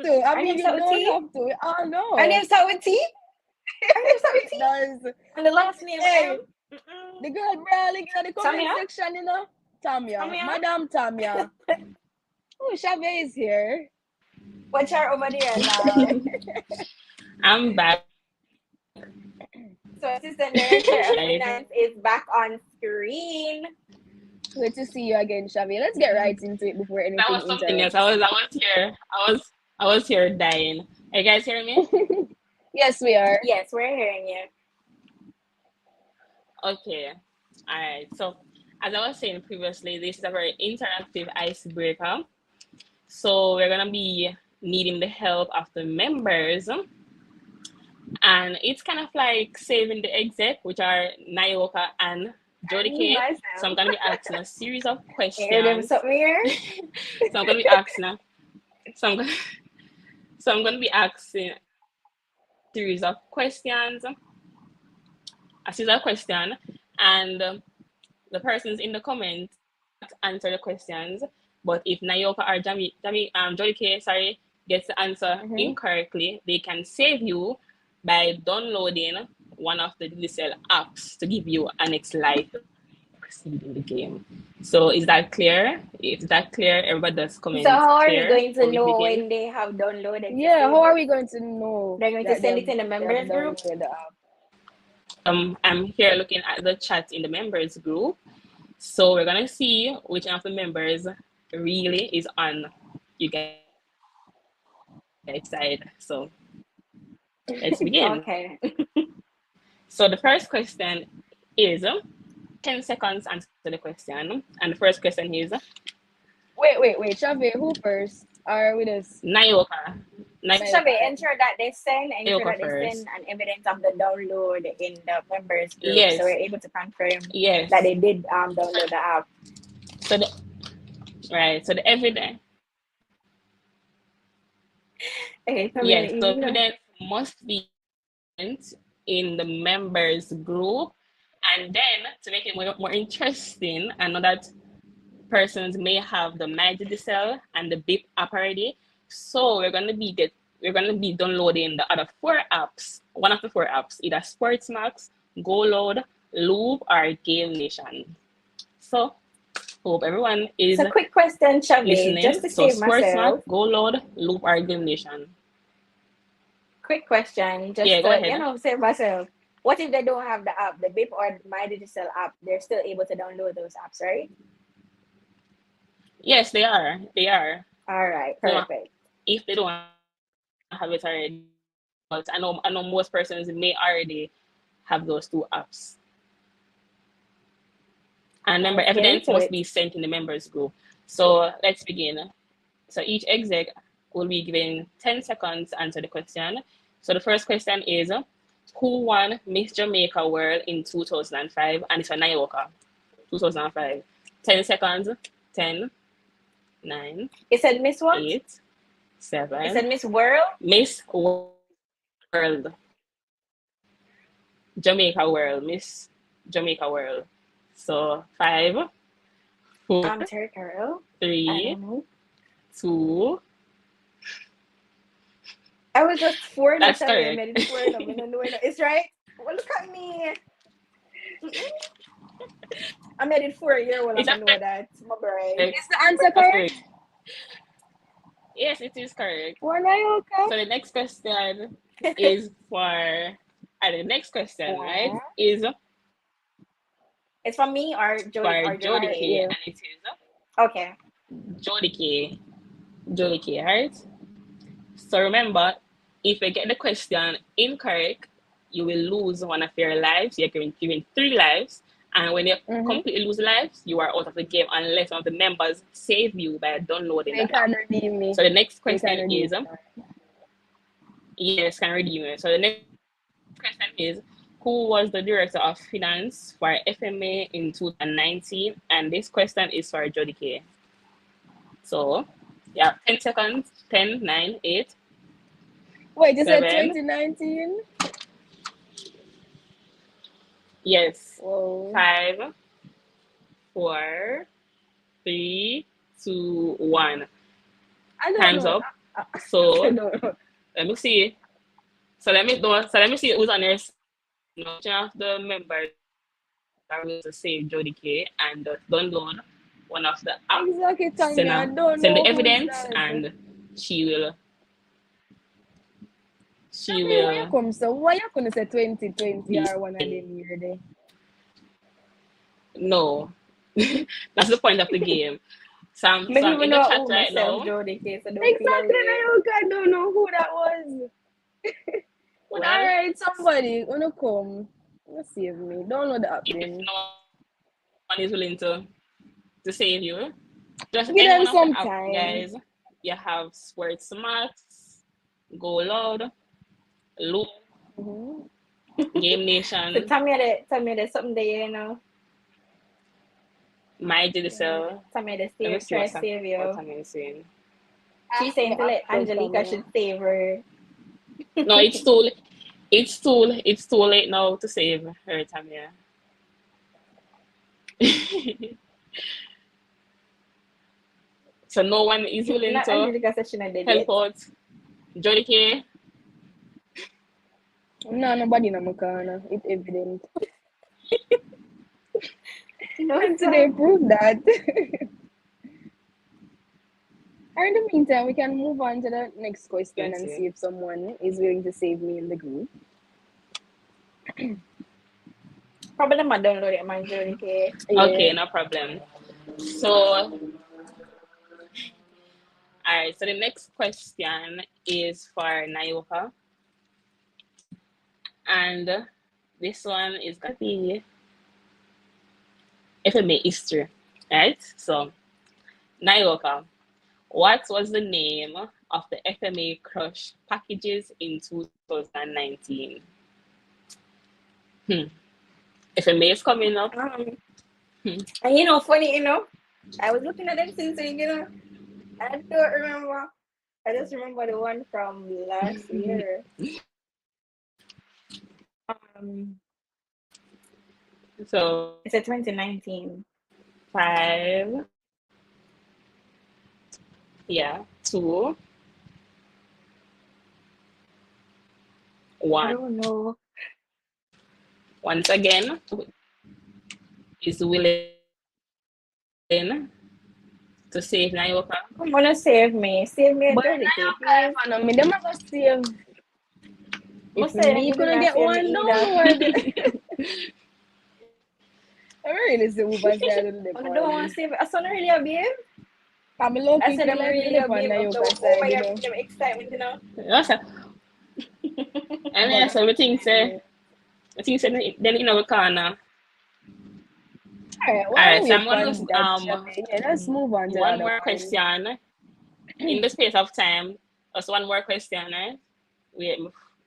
to. I mean, you don't have to. Oh no. Her name start with T. Her name start with T. Does And the last name hey, the girl brawling in the comment Tamia? section, you know? Tamia. Tamia? Madam Tamia. Oh, Chave is here. Watch her over there now. I'm back. So Assistant Director of Finance is back on screen. Good to see you again, Chave. Let's get right into it before anything That was something else. interrupts. I was here. I was here dying. Are you guys hearing me? Yes, we are. Yes, we're hearing you. Okay. All right. So, as I was saying previously, this is a very interactive icebreaker. So, we're going to be needing the help of the members. And it's kind of like saving the exec, which are Nayoka and Jody K. So, I'm going to be asking a series of questions. Hear them something here? So, I'm going to be asking. So, I'm going to be asking a series of questions. And the persons in the comments answer the questions. But if Nayoka or Jody K, gets the answer incorrectly, they can save you by downloading one of the Digicel apps to give you an next life proceed in the game. So is that clear? If that's clear, everybody does comment. So how are we going to know when they have downloaded? Yeah, how are we going to know? They're going to send it in the members group? I'm here looking at the chat in the members group. So we're gonna see which of the members really is on you guys' side. So let's begin. Okay. So the first question is 10 seconds answer the question. And the first question is Wait, Chave, who first? Are with us? Nayoka. Chave, ensure that they send an evidence of the download in the members group. Yes. So we're able to confirm Yes. that they did download the app. So the evidence. Okay, yes, so evidence must be in the members group. And then to make it more interesting, I know that persons may have the MyDigicel and the BIP app already. So we're gonna be downloading the other 4 apps, one of the 4 apps, either Sportsmax, GoLoad, Loop, or Game Nation. So hope everyone is a quick question, Chave, listening. just to So save myself. Sportsmax, GoLoad, Loop, or Game Nation. Quick question, just go ahead. Save myself. What if they don't have the app, the BIP or MyDigicel app? They're still able to download those apps, right? Yes, they are. All right, perfect. So if they don't have it already, but I know most persons may already have those 2 apps. And remember, evidence must be sent in the members group. So let's begin. So each exec will be given 10 seconds to answer the question. So the first question is, who won Miss Jamaica World in 2005? And it's for Nayoka. 2005. 10 seconds. 10, 9. It said Miss what? 8, 7. It said Miss World? Miss World. Jamaica World. Miss Jamaica World. So 5, 4, 3, 2. I was just 4. That's correct. It's right. Well, look at me. I made it 4 years. Well, I know that. My brain. Is the answer correct? Yes, it is correct. One Nayoka. So the next question is for, the next question, right, is It's from me or for Jody Jody K? K, Yeah. and it is Okay. Jody K. Jody K, right? So remember, if you get the question incorrect, you will lose one of your lives. You're given 3 lives. And when you completely lose lives, you are out of the game unless one of the members save you by downloading They the app. can redeem me. So the next They can question redeem is, me. yes, can redeem it. So the next question is, who was the director of finance for FMA in 2019? And this question is for Jody K. So, yeah, 10 seconds, 10, 9, 8, Wait, you said 7. 2019? Yes. Whoa. 5, 4, 3, 2, 1. I don't Time's know. up. I So don't know. let me see. So let me see who's on your of the members are willing to save Jody K and download one of the app. Exactly, Send Tanya. I her, don't send the know who's evidence, that. and she will. I She mean, where you will. come? So why you gonna say 2020 Be or one of them year there? No, that's the point of the game. So I'm, Me so don't I'm even in the know chat who right myself, now. Jody K, so don't feel Exactly, away. Nayoka. I don't know who that was. But Well, alright, somebody wanna come. Let's save me. Don't know the app if then. no one is willing to save you, just Give any them one of the some app, time. guys. You have Word Smart, Go Loud, Loop, Mhm. Game So Nation, tell me there's something there, you know. My Digital. Tell me the Let me save, see try save what you. Tammy is saying. She's saying to let Access Angelica Tanya. should save her. No, it's too late now to save her, Tamia. So no one is willing Not to Angelica said she not dead help yet. out Jody K. No, nobody in my corner. It's evident. No, And today sir. proved that. Or in the meantime, we can move on to the next question Let's and see. see if someone is willing to save me in the group. Probably not download it, man, Jody K. Okay, Yeah. no problem. So, all right. So the next question is for Nayoka, and this one is gonna be FMA history, right? So, Nayoka, what was the name of the FMA Crush packages in 2019? FMA is coming up. And funny, I was looking at them since, I don't remember. I just remember the one from last year. Um, So it's a 2019. 5, yeah, 2, I 1. don't know. Once again, is willing to save Nayoka. Come on, save me. Save me, But Jody K, Nayoka, please. if I know me, them are gonna save. If Must say them me did couldn't not get save me one either. download, I really say who was there on the I don't want to on. save it. I saw really a babe. I'm low I key said feel I'm like we really a live on babe of the Nayoka oh side, my you god, know. them excitement, Yes, and But yes, everything say, I think say then in our corner. alright, All while right, we so wait I'm for gonna that chatting, yeah, let's move on to the one other more one. question in the space of time. Just one more question, right? Wait,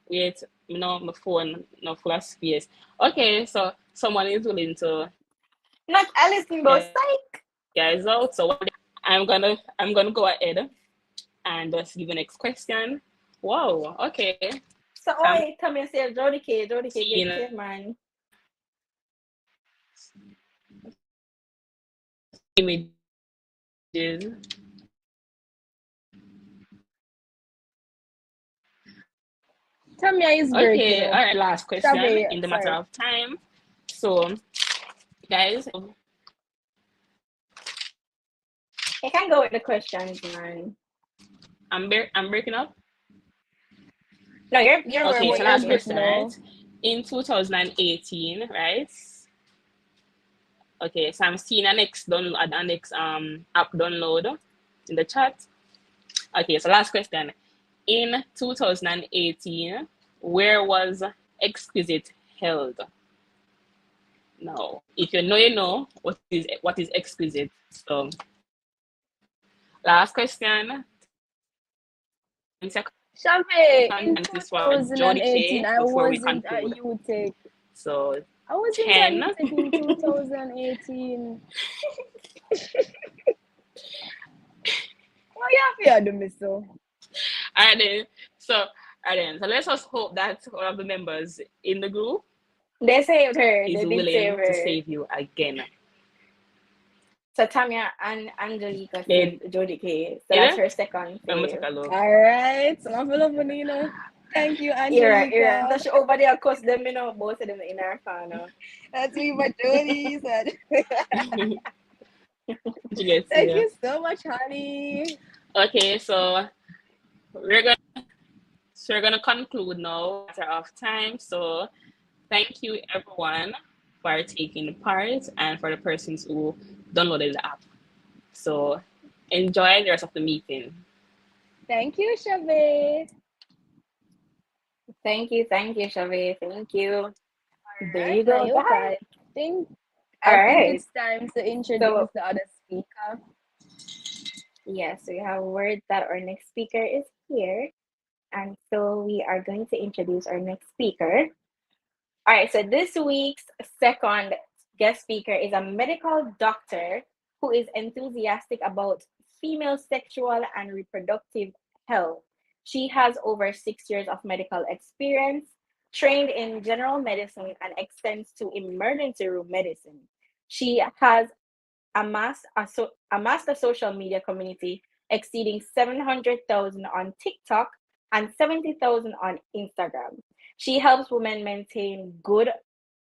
wait, my phone not full of space. Okay, so someone is willing to Not Alison, but help psych. guys out. So I'm gonna go ahead and just give the next question. Wow. Okay. So So I'm oh, tell me say Jody K get seeing saved, man. images. Tamia is breaking Okay. All up. right. Last question Sorry, in the matter sorry. of time. So, guys, I can go with the questions, man. I'm breaking up. No, you're Yeah, Okay, but so you're last breaking. good question, right? now. In 2018, right? Okay, so I'm seeing an next app download in the chat. Okay, so last question. In 2018, where was Exquisite held? Now, if you know, you know what is Exquisite. So, last question. 10 Shafe, seconds, in and this one, Jody 2018, K, I before we wasn't at conclude. Utech. So, I wasn't at 10. Utech in 2018. Why you have to do me so? All right, then. So, all right, then. So, let's just hope that one of the members in the group They saved her. is They did save willing to her. save you again. So Tamia and Angelica They saved Jody K. So did that's it? her second Let me take save. a look. All right, so I'm full of money, you know. Thank you, Era. So Angelica. she over there cuss them, you know, both of them in her corner. That's me, my Jody said. Did you get Thank to? you so much, honey. Okay, so we're gonna conclude now. Matter of time. So thank you everyone for taking part and for the persons who downloaded the app. So enjoy the rest of the meeting. Thank you, Shabe. Thank you, Shavy. Thank you. There Right, you go, Nayoka. guys. Think All I think right. it's time to introduce So the other speaker. yes, we have word that our next speaker is here. And so we are going to introduce our next speaker. All right, so this week's second guest speaker is a medical doctor who is enthusiastic about female sexual and reproductive health. She has over 6 years of medical experience, trained in general medicine, and extends to emergency room medicine. She has amassed a social media community exceeding 700,000 on TikTok and 70,000 on Instagram. She helps women maintain good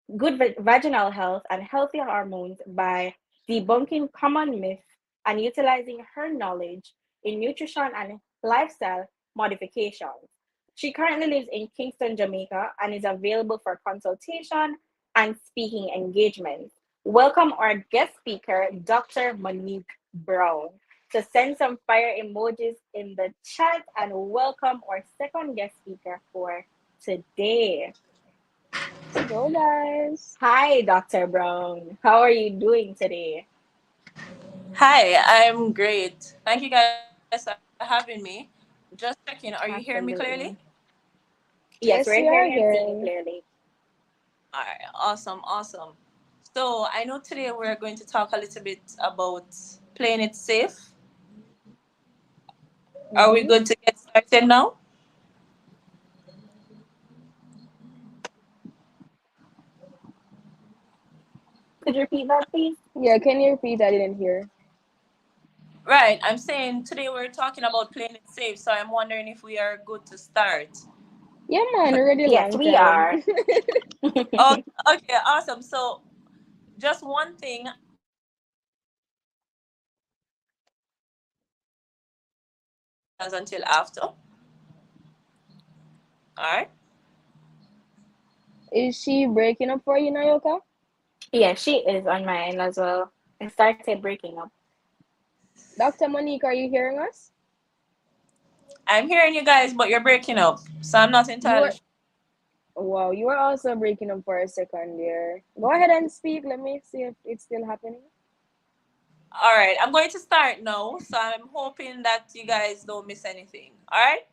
vaginal health and healthy hormones by debunking common myths and utilizing her knowledge in nutrition and lifestyle modifications. She currently lives in Kingston, Jamaica, and is available for consultation and speaking engagements. Welcome our guest speaker, Dr. Monique Brown. So send some fire emojis in the chat and welcome our second guest speaker for today. Let's go, guys. Hi, Dr. Brown. How are you doing today? Hi, I'm great. Thank you guys for having me. Just checking, are you hearing me clearly? Absolutely. Yes, Yes, we're we hearing are and seeing you hearing. clearly. All right, awesome. So I know today we're going to talk a little bit about playing it safe. Are we Mm-hmm. good to get started now? Could you repeat that, please? Yeah, can you repeat? I didn't hear. Right, I'm saying today we're talking about playing it safe, so I'm wondering if we are good to start. Yeah, man, already Yes, long we time. are. Oh, okay, awesome. So just one thing, I'm not going to answer questions until after. All right. Is she breaking up for you, Nayoka? Yeah, she is on my end as well. It started breaking up. Dr. Monique, are you hearing us? I'm hearing you guys, but you're breaking up, so I'm not You entirely are. sure. Wow, you were also breaking up for a second there. Go ahead and speak. Let me see if it's still happening. All right, I'm going to start now, so I'm hoping that you guys don't miss anything. All right?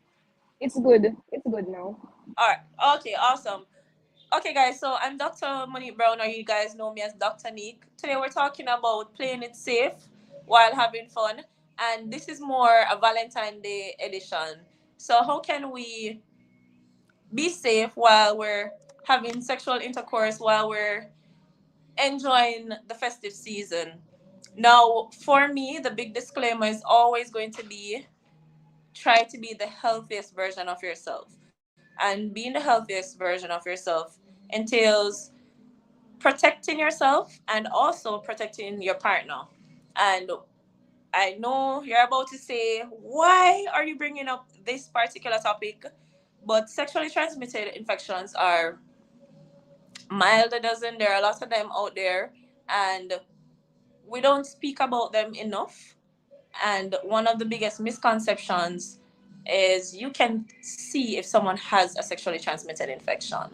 It's good. It's good now. All right. Okay, awesome. Okay, guys, so I'm Dr. Monique Brown, or you guys know me as Dr. Nick. Today we're talking about playing it safe while having fun, and this is more a Valentine Day edition. So, how can we be safe while we're having sexual intercourse, while we're enjoying the festive season? Now, for me, the big disclaimer is always going to be try to be the healthiest version of yourself. And being the healthiest version of yourself entails protecting yourself and also protecting your partner. And I know you're about to say, why are you bringing up this particular topic? But sexually transmitted infections are mild a dozen. There are a lot of them out there, and we don't speak about them enough. And one of the biggest misconceptions is you can see if someone has a sexually transmitted infection.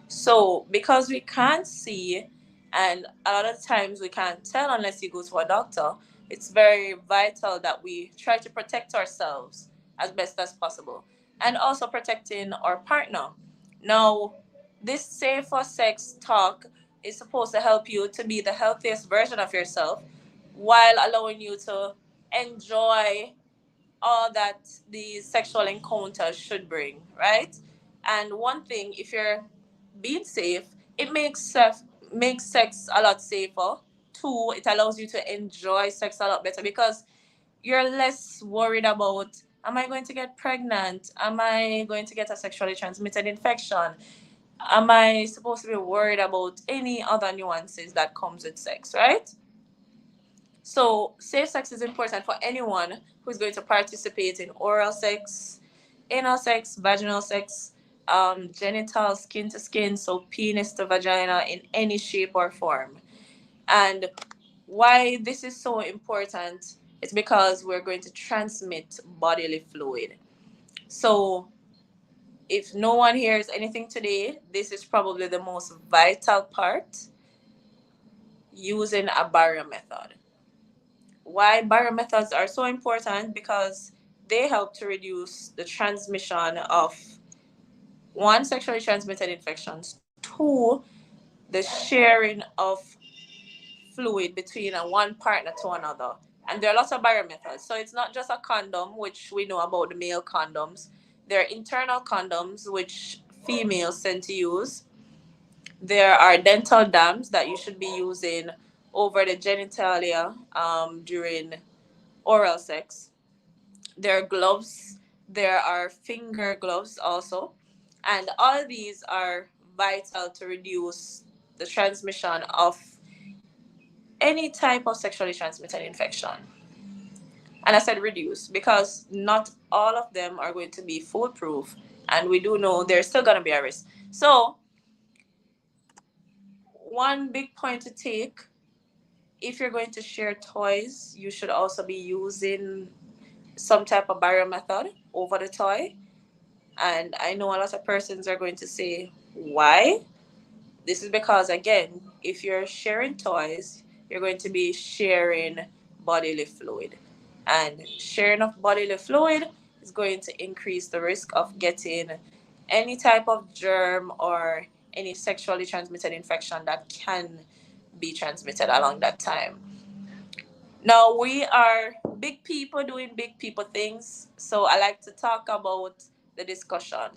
So, because we can't see, and a lot of times we can't tell unless you go to a doctor, it's very vital that we try to protect ourselves as best as possible and also protecting our partner. Now, this safer sex talk is supposed to help you to be the healthiest version of yourself while allowing you to enjoy all that these sexual encounters should bring, right? And one thing, if you're being safe, it makes sex a lot safer. Two, it allows you to enjoy sex a lot better because you're less worried about, am I going to get pregnant? Am I going to get a sexually transmitted infection? Am I supposed to be worried about any other nuances that comes with sex, right? So, safe sex is important for anyone who's going to participate in oral sex, anal sex, vaginal sex, genital, skin to skin, so penis to vagina in any shape or form. And why this is so important is because we're going to transmit bodily fluid. So, if no one hears anything today, this is probably the most vital part, using a barrier method. Why barrier methods are so important? Because they help to reduce the transmission of one, sexually transmitted infections, two, the sharing of fluid between a one partner to another. And there are lots of barrier methods. So it's not just a condom, which we know about the male condoms. There are internal condoms, which females tend to use. There are dental dams that you should be using over the genitalia during oral sex. There are gloves, there are finger gloves also, and all these are vital to reduce the transmission of any type of sexually transmitted infection. And I said reduce because not all of them are going to be foolproof, and we do know there's still going to be a risk. So, one big point to take, if you're going to share toys, you should also be using some type of barrier method over the toy. And I know a lot of persons are going to say, why? This is because, again, if you're sharing toys, you're going to be sharing bodily fluid. And sharing of bodily fluid is going to increase the risk of getting any type of germ or any sexually transmitted infection that can be transmitted along that time. Now, we are big people doing big people things, so I like to talk about the discussion.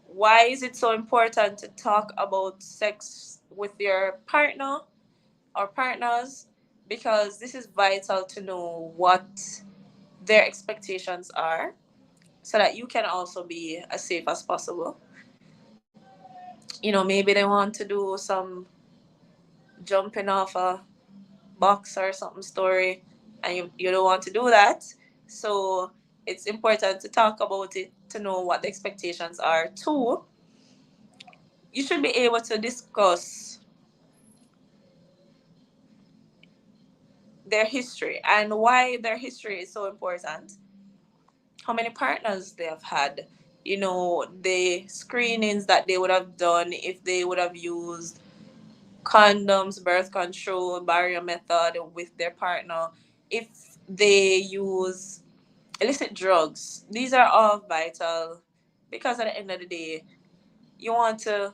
Why is it so important to talk about sex with your partner or partners? Because this is vital to know what their expectations are so that you can also be as safe as possible. Maybe they want to do some jumping off a box or something story, and you don't want to do that. So it's important to talk about it to know what the expectations are. Two, you should be able to discuss their history and why their history is so important, how many partners they have had, the screenings that they would have done if they would have used condoms, birth control, barrier method with their partner, if they use illicit drugs. These are all vital because at the end of the day, you want to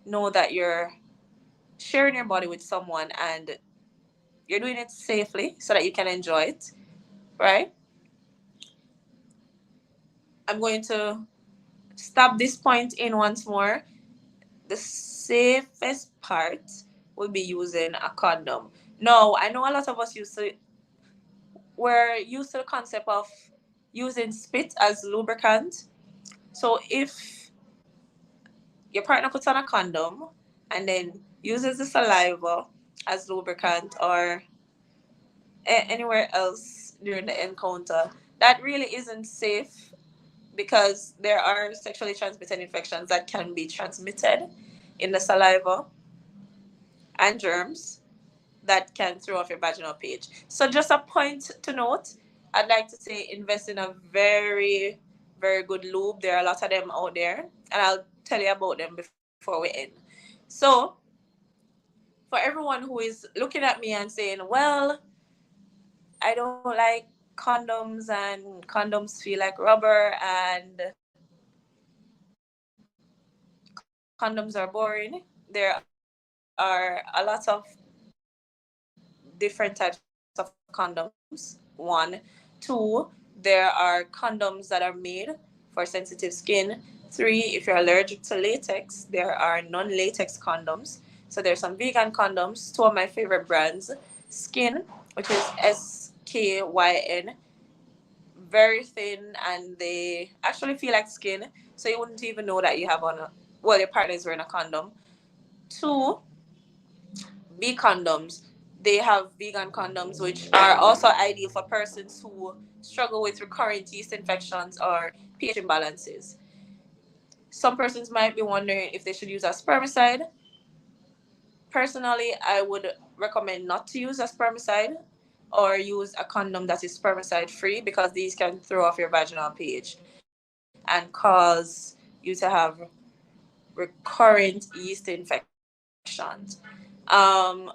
know that you're sharing your body with someone and you're doing it safely so that you can enjoy it, right? I'm going to stop this point in once more. The safest part will be using a condom. No, I know a lot of us we're used to the concept of using spit as lubricant. So if your partner puts on a condom and then uses the saliva as lubricant, or anywhere else during the encounter. That really isn't safe because there are sexually transmitted infections that can be transmitted in the saliva and germs that can throw off your vaginal pH. So, just a point to note, I'd like to say invest in a very, very good lube. There are a lot of them out there, and I'll tell you about them before we end. So, for everyone who is looking at me and saying, well, I don't like condoms and condoms feel like rubber and condoms are boring, there are a lot of different types of condoms. One, two, there are condoms that are made for sensitive skin. Three, if you're allergic to latex, there are non-latex condoms. So there's some vegan condoms. Two of my favorite brands, Skin, which is SKYN, very thin, and they actually feel like skin. So you wouldn't even know that you have on a, well, your partner is wearing a condom. Two, B condoms. They have vegan condoms, which are also ideal for persons who struggle with recurrent yeast infections or pH imbalances. Some persons might be wondering if they should use a spermicide. Personally, I would recommend not to use a spermicide or use a condom that is spermicide free because these can throw off your vaginal pH and cause you to have recurrent yeast infections.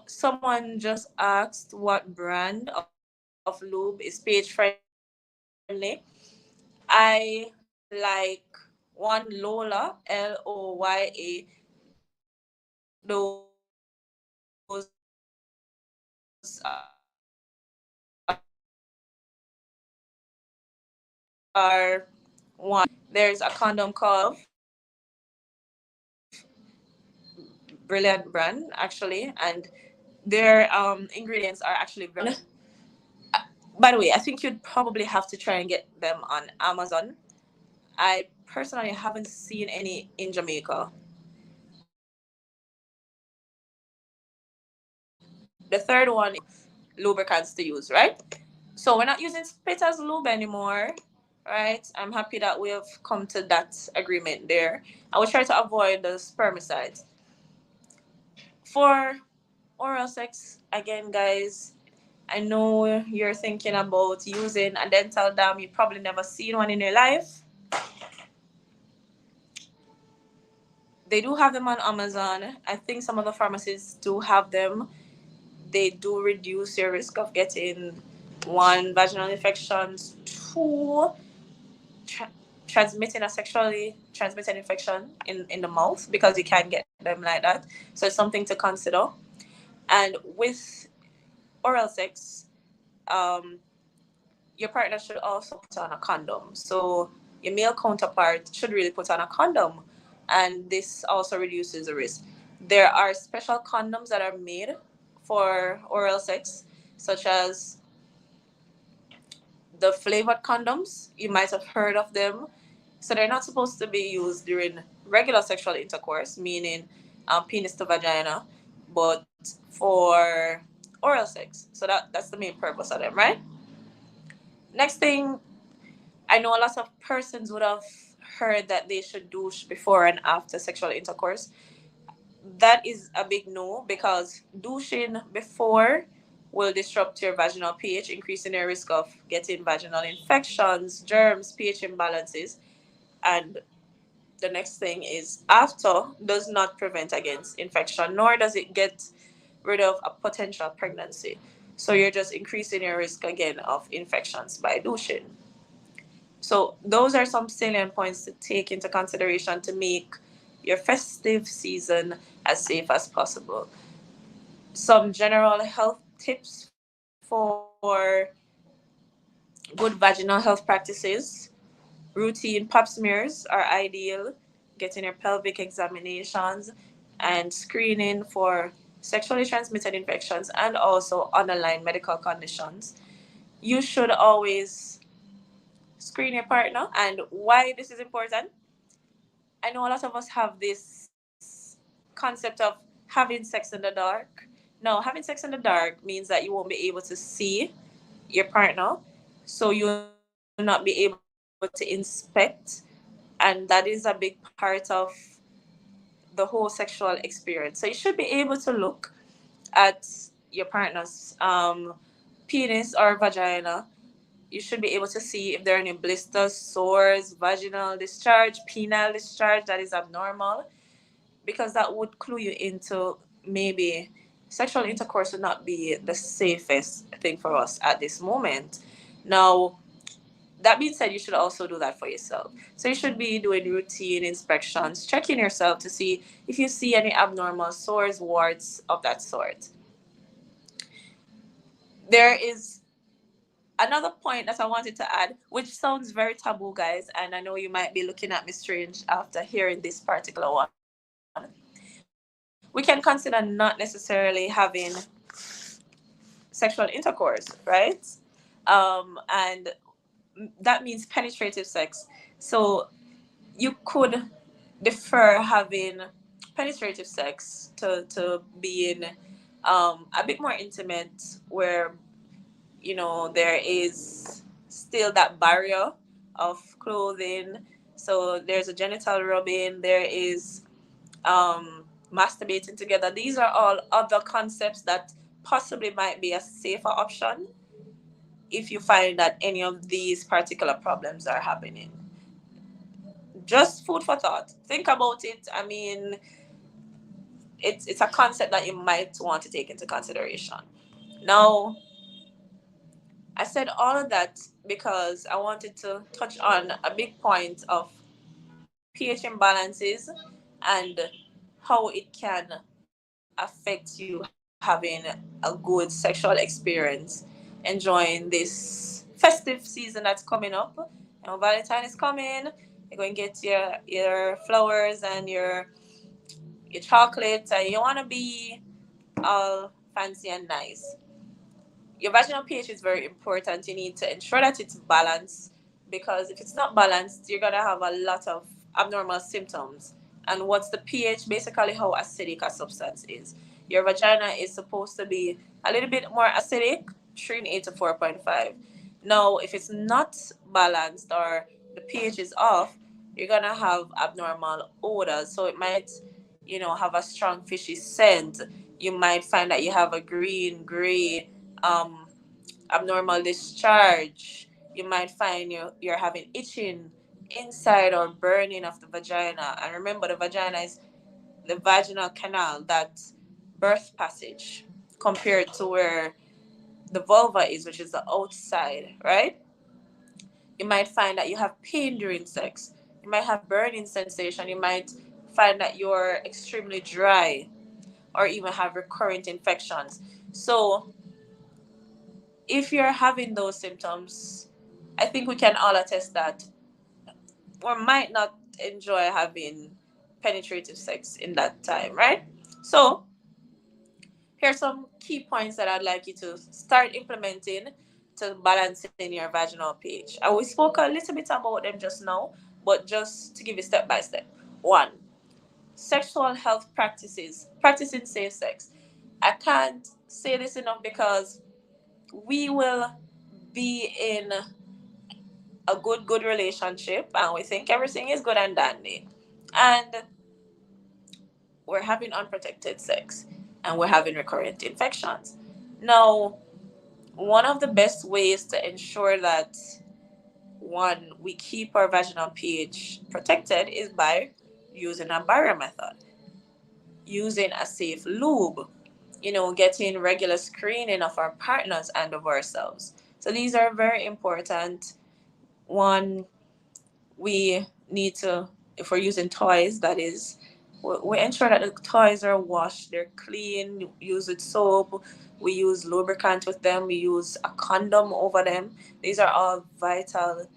Someone just asked what brand of lube is pH friendly. I like one Lola, LOYA. Those are one. There's a condom called Brilliant brand actually, and their ingredients are actually very. By the way, I think you'd probably have to try and get them on Amazon. I personally haven't seen any in Jamaica. The third one is lubricants to use, right? So we're not using spit as lube anymore, right? I'm happy that we have come to that agreement there. I will try to avoid the spermicides. For oral sex, again, guys, I know you're thinking about using a dental dam. You've probably never seen one in your life. They do have them on Amazon. I think some of the pharmacies do have them. They do reduce your risk of getting one, vaginal infections, two, tra- transmitting a sexually transmitted infection in the mouth because you can get them like that. So it's something to consider. And with oral sex, um, your partner should also put on a condom. So your male counterpart should really put on a condom, and this also reduces the risk. There are special condoms that are made for oral sex, such as the flavored condoms. You might have heard of them. So they're not supposed to be used during regular sexual intercourse, meaning penis to vagina, but for oral sex. So that's the main purpose of them, right? Next thing, I know a lot of persons would have heard that they should douche before and after sexual intercourse. That is a big no because douching before will disrupt your vaginal pH, increasing your risk of getting vaginal infections, germs, pH imbalances. And the next thing is after does not prevent against infection, nor does it get rid of a potential pregnancy. So you're just increasing your risk again of infections by douching. So those are some salient points to take into consideration to make your festive season as safe as possible. Some general health tips for good vaginal health practices. Routine pap smears are ideal, getting your pelvic examinations and screening for sexually transmitted infections and also underlying medical conditions. You should always screen your partner. And why this is important, I know a lot of us have this concept of having sex in the dark. Now, having sex in the dark means that you won't be able to see your partner, so you'll not be able to inspect, and that is a big part of the whole sexual experience. So you should be able to look at your partner's penis or vagina. You should be able to see if there are any blisters, sores, vaginal discharge, penile discharge that is abnormal, because that would clue you into maybe sexual intercourse would not be the safest thing for us at this moment. Now, that being said, you should also do that for yourself. So you should be doing routine inspections, checking yourself to see if you see any abnormal sores, warts of that sort. There is another point that I wanted to add, which sounds very taboo, guys, and I know you might be looking at me strange after hearing this particular one. We can consider not necessarily having sexual intercourse, right? And that means penetrative sex. So you could defer having penetrative sex to being a bit more intimate, where there is still that barrier of clothing. So there's a genital rubbing, there is masturbating together. These are all other concepts that possibly might be a safer option if you find that any of these particular problems are happening. Just food for thought. Think about it. I mean, it's a concept that you might want to take into consideration. Now, I said all of that because I wanted to touch on a big point of pH imbalances and how it can affect you having a good sexual experience, enjoying this festive season that's coming up. Valentine is coming. You're going to get your flowers and your chocolates, and you want to be all fancy and nice. Your vaginal pH is very important. You need to ensure that it's balanced, because if it's not balanced, you're gonna have a lot of abnormal symptoms. And what's the pH? Basically, how acidic a substance is. Your vagina is supposed to be a little bit more acidic, 3.8 to 4.5. Now, if it's not balanced or the pH is off, you're gonna have abnormal odors. So it might, have a strong fishy scent. You might find that you have a green, gray, um, abnormal discharge. You might find you're having itching inside or burning of the vagina. And remember, the vagina is the vaginal canal, that birth passage, compared to where the vulva is, which is the outside, right? You might find that you have pain during sex. You might have burning sensation. You might find that you're extremely dry or even have recurrent infections. So if you're having those symptoms, I think we can all attest that we might not enjoy having penetrative sex in that time, right? So, here's some key points that I'd like you to start implementing to balance in your vaginal pH. And we spoke a little bit about them just now, but just to give you step by step. One, sexual health practices, practicing safe sex. I can't say this enough, because we will be in a good relationship and we think everything is good and dandy, and we're having unprotected sex and we're having recurrent infections. Now, one of the best ways to ensure that, one, we keep our vaginal pH protected is by using a barrier method, using a safe lube, getting regular screening of our partners and of ourselves. So these are very important. One, we need to, if we're using toys, that is, we ensure that the toys are washed, they're clean, use with soap, we use lubricant with them, we use a condom over them. These are all vital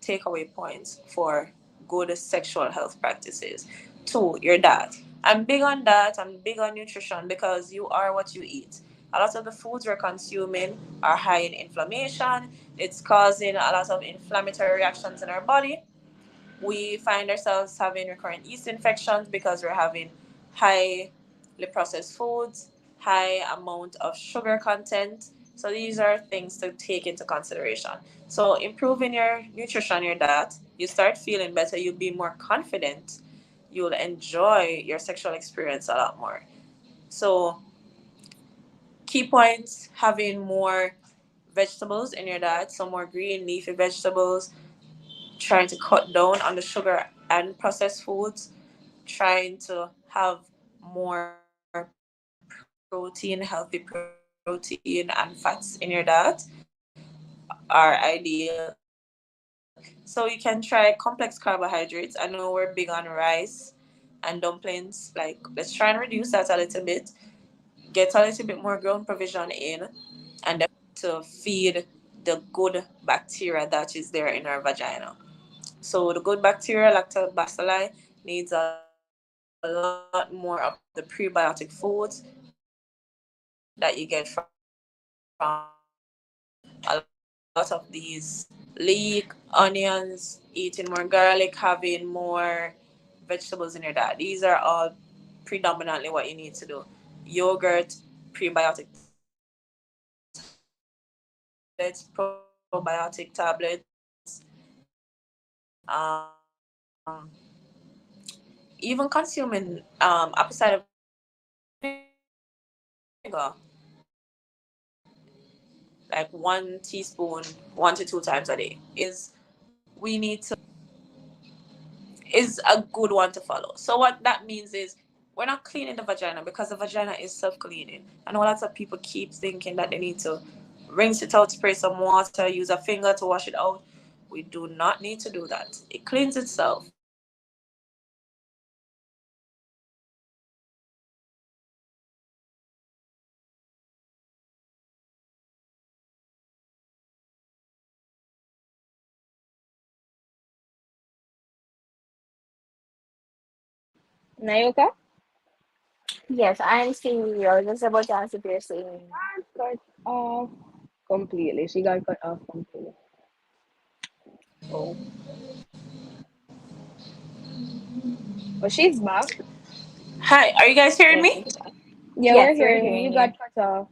takeaway points for good sexual health practices. Two, your diet. I'm big on that. I'm big on nutrition, because you are what you eat. A lot of the foods we're consuming are high in inflammation. It's causing a lot of inflammatory reactions in our body. We find ourselves having recurrent yeast infections because we're having highly processed foods. high amount of sugar content. So these are things to take into consideration. So improving your nutrition, your diet, you start feeling better, you'll be more confident, you'll enjoy your sexual experience a lot more. So key points: having more vegetables in your diet, some more green leafy vegetables, trying to cut down on the sugar and processed foods, trying to have more protein, healthy protein and fats in your diet are ideal. So you can try complex carbohydrates. I know we're big on rice and dumplings. Like, let's try and reduce that a little bit. Get a little bit more ground provision in, and definitely to feed the good bacteria that is there in our vagina. So the good bacteria, lactobacilli, needs a lot more of the prebiotic foods that you get from a lot of these leek, onions, eating more garlic, having more vegetables in your diet. These are all predominantly what you need to do. Yogurt, prebiotic tablets, probiotic tablets, even consuming apple cider vinegar like 1 teaspoon 1 to 2 times a day is a good one to follow. So what that means is we're not cleaning the vagina because the vagina is self-cleaning. I know lots of people keep thinking that they need to rinse it out, spray some water, use a finger to wash it out. We do not need to do that. It cleans itself. So having Nayoka? Yes, I'm seeing you. I was just about to ask if you're seeing me. Cut off completely. She got cut off completely. Oh. But she's back. hi, are you guys hearing Yes, me? she's back. Yeah, we're Yes, we're hearing you. hearing You you. got cut off.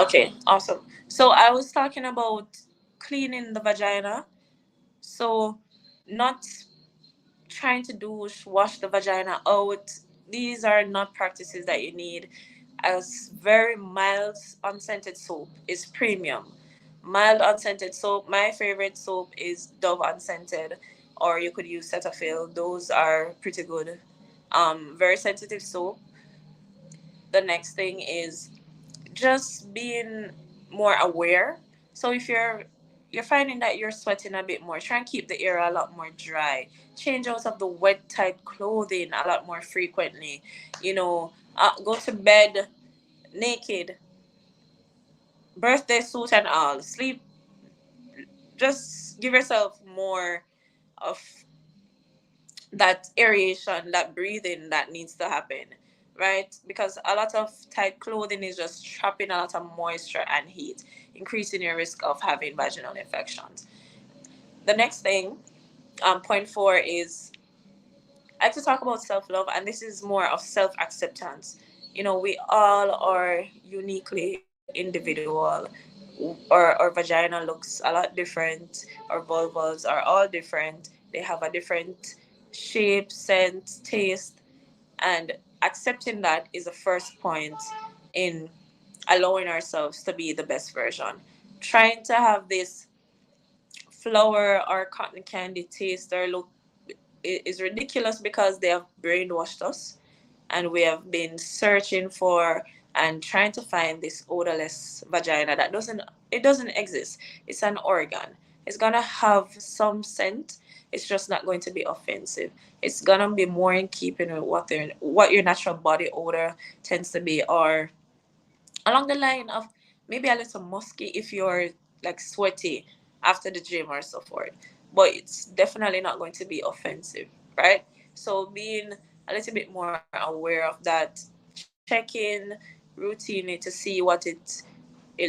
Okay, awesome. So I was talking about cleaning the vagina. So not trying to do wash the vagina out. These are not practices that you need. As very mild unscented soap is premium. Mild unscented soap. My favorite soap is Dove unscented, or you could use Cetaphil. Those are pretty good. Very sensitive soap. The next thing is just being more aware. So if you're finding that you're sweating a bit more, try and keep the area a lot more dry. Change out of the wet tight clothing a lot more frequently. Go to bed naked, birthday suit and all. Sleep. Just give yourself more of that aeration, that breathing that needs to happen, right? Because a lot of tight clothing is just trapping a lot of moisture and heat, increasing your risk of having vaginal infections. The next thing, point four, is I like to talk about self love, and this is more of self acceptance. We all are uniquely individual. Our vagina looks a lot different. Our vulvas are all different. They have a different shape, scent, taste, and accepting that is the first point in allowing ourselves to be the best version. Trying to have this flower or cotton candy taste or look is ridiculous because they have brainwashed us, and we have been searching for and trying to find this odorless vagina that doesn't exist. It's an organ. It's gonna have some scent. It's just not going to be offensive. It's gonna be more in keeping with what your natural body odor tends to be, or along the line of maybe a little musky if you're like sweaty after the gym or so forth. But it's definitely not going to be offensive, right? So being a little bit more aware of that, check-in routinely to see what it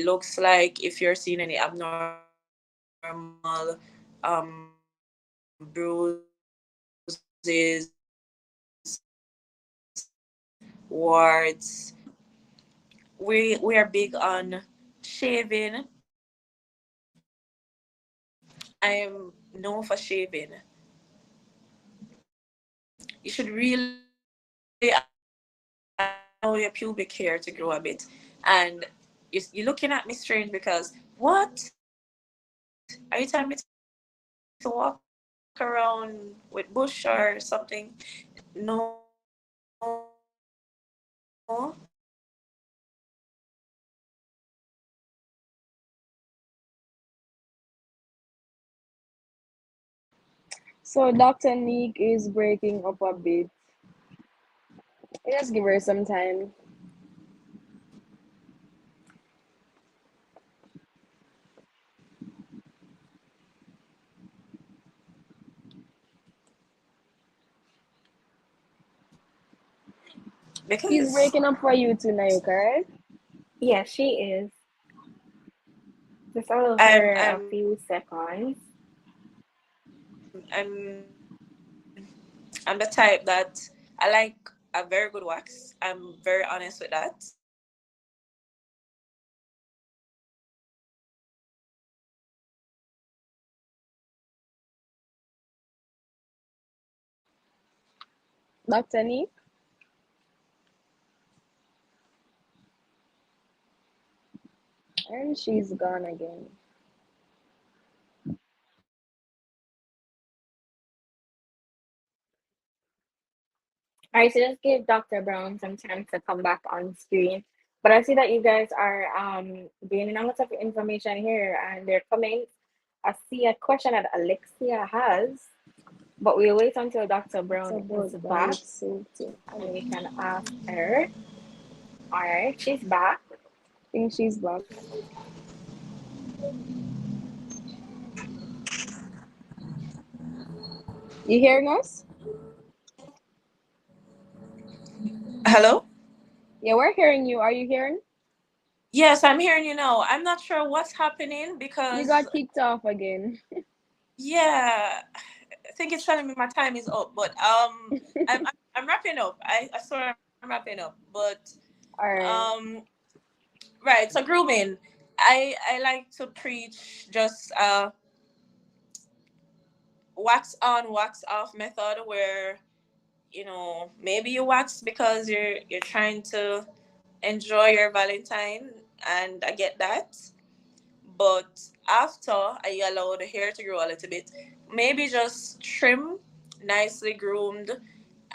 looks like, if you're seeing any abnormal bruises, warts, we are big on shaving. I'm known for shaving. You should really allow your pubic hair to grow a bit. And you're looking at me strange because what? Are you telling me to walk around with bush or something? No. So Dr. Nick is breaking up a bit. Just give her some time. She's Because breaking up for you tonight, right? Yeah, she is. Just allow I'm her a I'm few seconds. I'm the type that I like a very good wax. I'm very honest with that. Dr. Nick? And she's gone again. All right, so just give Dr. Brown some time to come back on screen. But I see that you guys are gaining a lot of information here and their comments. I see a question that Alexia has, but we'll wait until Dr. It's Brown is about back body safety. and we can ask her. All right, she's back. I think she's back. You hearing us? Hello? Yeah, we're hearing you. Are you hearing? Yes, I'm hearing you now. I'm not sure what's happening You because got kicked off again. yeah, I think it's telling me my time is up. But I'm wrapping up. I swear I'm wrapping up. But All right. um right. So grooming. I like to preach just wax on, wax off method where maybe you wax because you're trying to enjoy your Valentine, and I get that. But after I allow the hair to grow a little bit, maybe just trim, nicely groomed,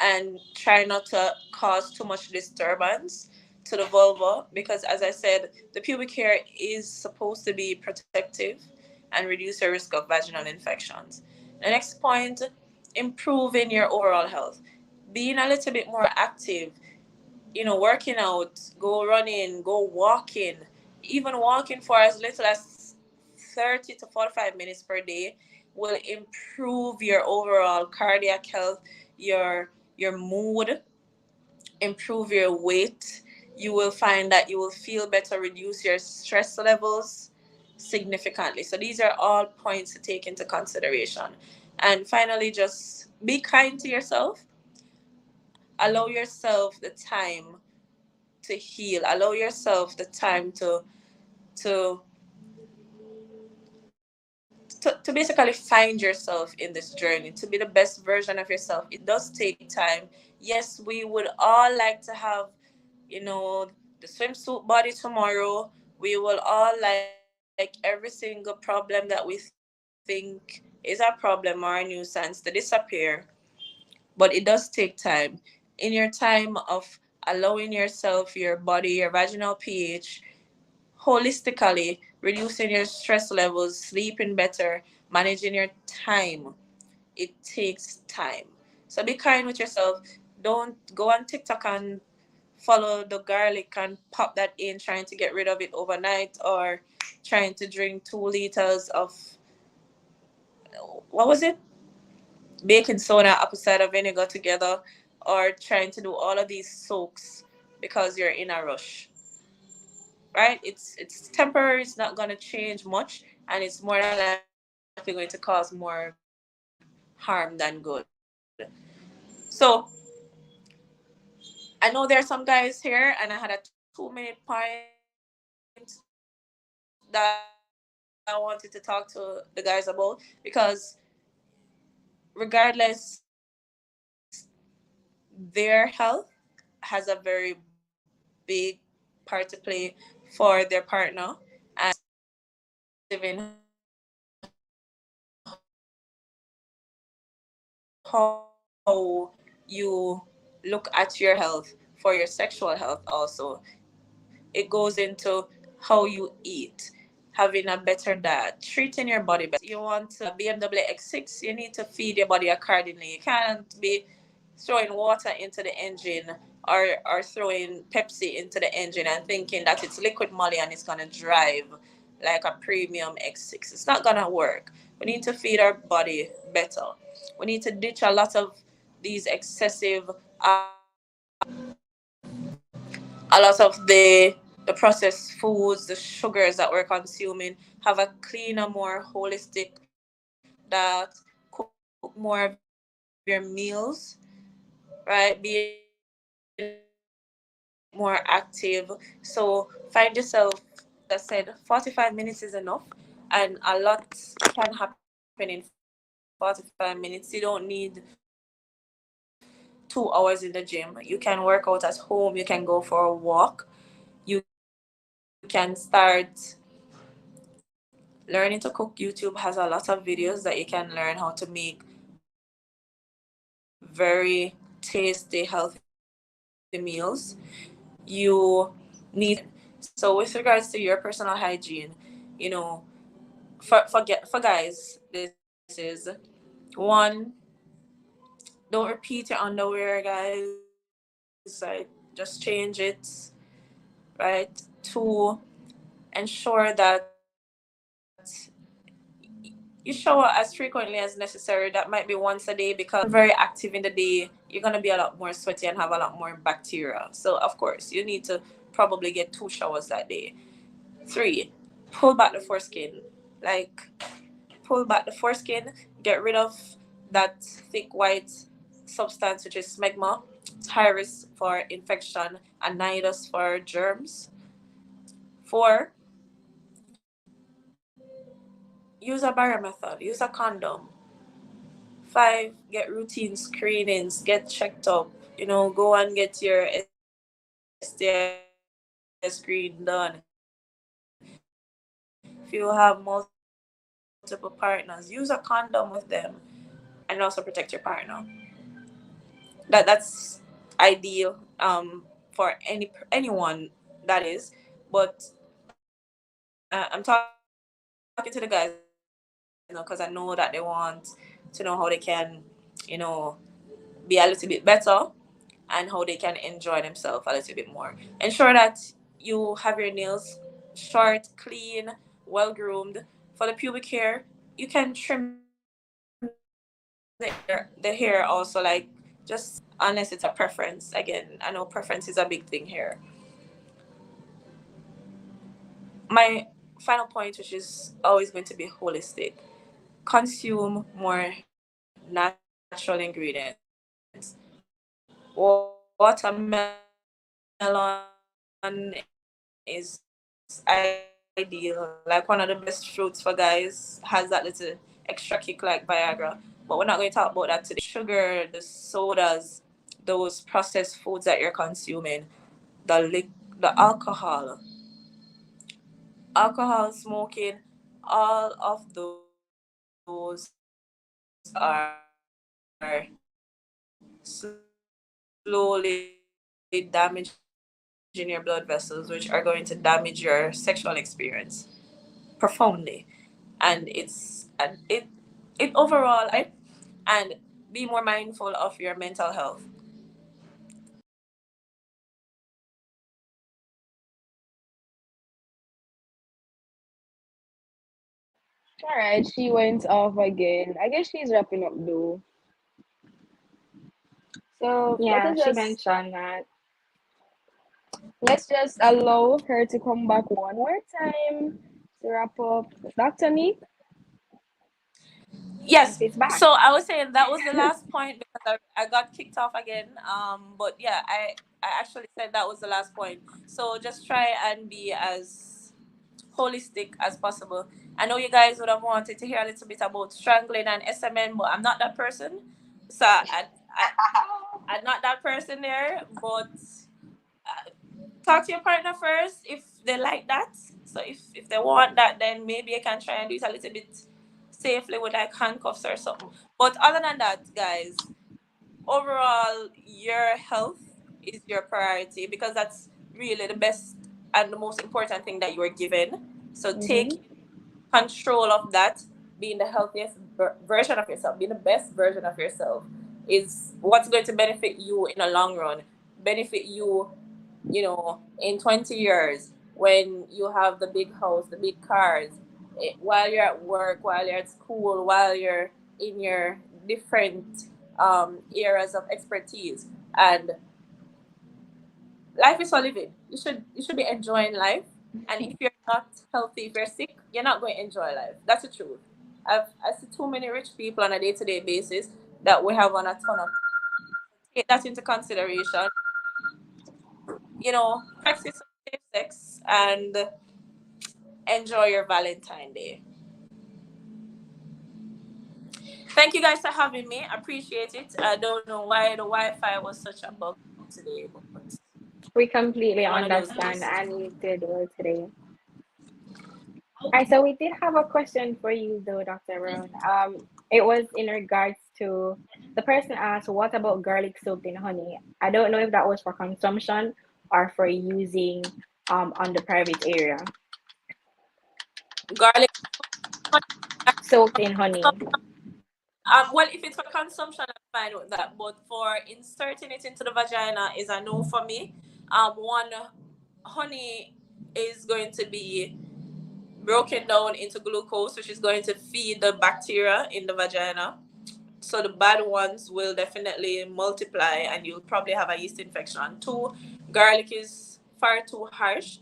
and try not to cause too much disturbance to the vulva because, as I said, the pubic hair is supposed to be protective and reduce your risk of vaginal infections. The next point, improving your overall health, being a little bit more active, working out, go running, go walking, even walking for as little as 30 to 45 minutes per day will improve your overall cardiac health, your mood, improve your weight. You will find that you will feel better, reduce your stress levels significantly. So these are all points to take into consideration. And finally, just be kind to yourself. Allow yourself the time to heal. Allow yourself the time to to basically find yourself in this journey, to be the best version of yourself. It does take time. Yes, we would all like to have, the swimsuit body tomorrow. We will all like every single problem that we think is a problem or a nuisance to disappear. But it does take time. In your time of allowing yourself, your body, your vaginal pH, holistically reducing your stress levels, sleeping better, managing your time. It takes time. So be kind with yourself. Don't go on TikTok and follow the garlic and pop that in trying to get rid of it overnight, or trying to drink 2 liters of, what was it? Baking soda, apple cider vinegar together, or trying to do all of these soaks because you're in a rush. Right? It's temporary. It's not gonna change much, and it's more than likely going to cause more harm than good. So I know there are some guys here, and I had a talk with them 2 minute point that I wanted to talk to the guys about, because regardless, their health has a very big part to play for their partner, and massive in how you look at your health for your sexual health also. It goes into how you eat, having a better diet, treating your body better. You want a BMW X6, you need to feed your body accordingly. You can't be throwing water into the engine, or throwing Pepsi into the engine and thinking that it's liquid molly and it's going to drive like a premium X6. It's not going to work. We need to feed our body better. We need to ditch a lot of these excessive, a lot of the processed foods, the sugars that we're consuming. Have a cleaner, more holistic diet. Cook more of your meals, right? Being more active. So find yourself, as I said, 45 minutes is enough, and a lot can happen in 45 minutes. You don't need 2 hours in the gym. You can work out at home. You can go for a walk. You can start learning to cook. YouTube has a lot of videos that you can learn how to make very tasty, healthy meals. You need to be consistent. So with regards to your personal hygiene, you know, for guys, this is one, don't repeat your underwear, guys. Like, just change it, right? Two, ensure that you shower as frequently as necessary. That might be once a day, because if you're very active in the day, you're going to be a lot more sweaty and have a lot more bacteria. So of course you need to probably get 2 showers that day. 3, pull back the foreskin. Like, pull back the foreskin, get rid of that thick white substance which is smegma. It's high risk for infection, and nidus for germs. 4, use a barrier method, use a condom. 5, get routine screenings, get checked up. Go and get your STI screen done. If you have multiple partners, use a condom with them, and also protect your partner. And also protect your partner. That's ideal, for anyone, that is. But I'm talking to the guys now, because I know that they want to know how they can, be a little bit better, and how they can enjoy themselves a little bit more. Ensure that you have your nails short, clean, well groomed. For the pubic hair, you can trim the hair also, like, just unless it's a preference. Again, I know preference is a big thing here. My final point, which is always going to be holistic: consume more natural ingredients. Watermelon is ideal, like one of the best fruits for guys. Has that little extra kick like Viagra, but we're not going to talk about that today. The sugar, the sodas, those processed foods that you're consuming, the alcohol, smoking, all of those are slowly damaging your blood vessels, which are going to damage your sexual experience profoundly. And it overall, and be more mindful of your mental health. All right, she went off again. I guess she's wrapping up though. So let Yeah, us she just mentioned that. let's just allow her to come back one more time to wrap up. Dr. Nick? Yes. She's back. So I was saying that was the last point, because I got kicked off again. But yeah, I actually said that was the last point. So just try and be as holistic as possible. I know you guys would have wanted to hear a little bit about strangling and SMN, but I'm not that person. So I'm not that person there. But talk to your partner first if they like that. So if they want that, then maybe you can try and do it a little bit safely with like handcuffs or something. But other than that, guys, overall, your health is your priority because that's really the best and the most important thing that you are given. So take Mm-hmm. control of that. Being the healthiest version of yourself, being the best version of yourself is what's going to benefit you in the long run, benefit you, in 20 years when you have the big house, the big cars, while you're at work, while you're at school, while you're in your different areas of expertise. And life is for living. You should be enjoying life. And if you're not healthy, if you're sick, you're not going to enjoy life. That's the truth. I see too many rich people on a day to day basis that we have on a ton of. Take that into consideration. Practice safe sex and enjoy your Valentine Day. Thank you guys for having me. I appreciate it. I don't know why the Wi-Fi was such a bug today, but We completely one of those understand, days. and you did well today. All right, so we did have a question for you, though, Dr. Brown. It was in regards to the person asked, "What about garlic soaked in honey?" I don't know if that was for consumption or for using on the private area. Garlic. Soaked in honey. Well, if it's for consumption, I'm fine with that. But for inserting it into the vagina is a no for me. One, honey is going to be broken down into glucose, which is going to feed the bacteria in the vagina. So the bad ones will definitely multiply, and you'll probably have a yeast infection. Two, garlic is far too harsh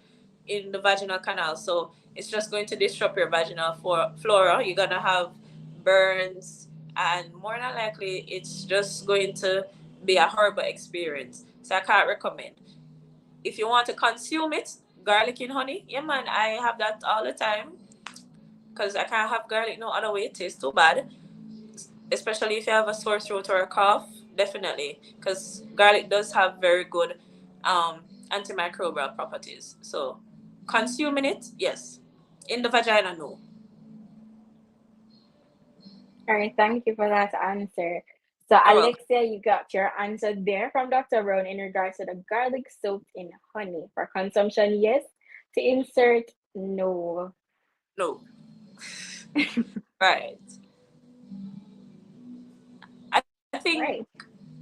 in the vaginal canal, so it's just going to disrupt your vaginal flora. You're gonna have burns, and more than likely, it's just going to be a horrible experience. So I can't recommend. If you want to consume it, garlic in honey, yeah, man, I have that all the time because I can't have garlic no other way. It tastes too bad, especially if you have a sore throat or a cough. Definitely, because garlic does have very good antimicrobial properties. So, consuming it, yes. In the vagina, no. All right, thank you for that answer. So, You're welcome. Alexia, you got your answer there from Dr. Brown in regards to the garlic soaked in honey. For consumption, yes. To insert, no. No. Right. I think, Right.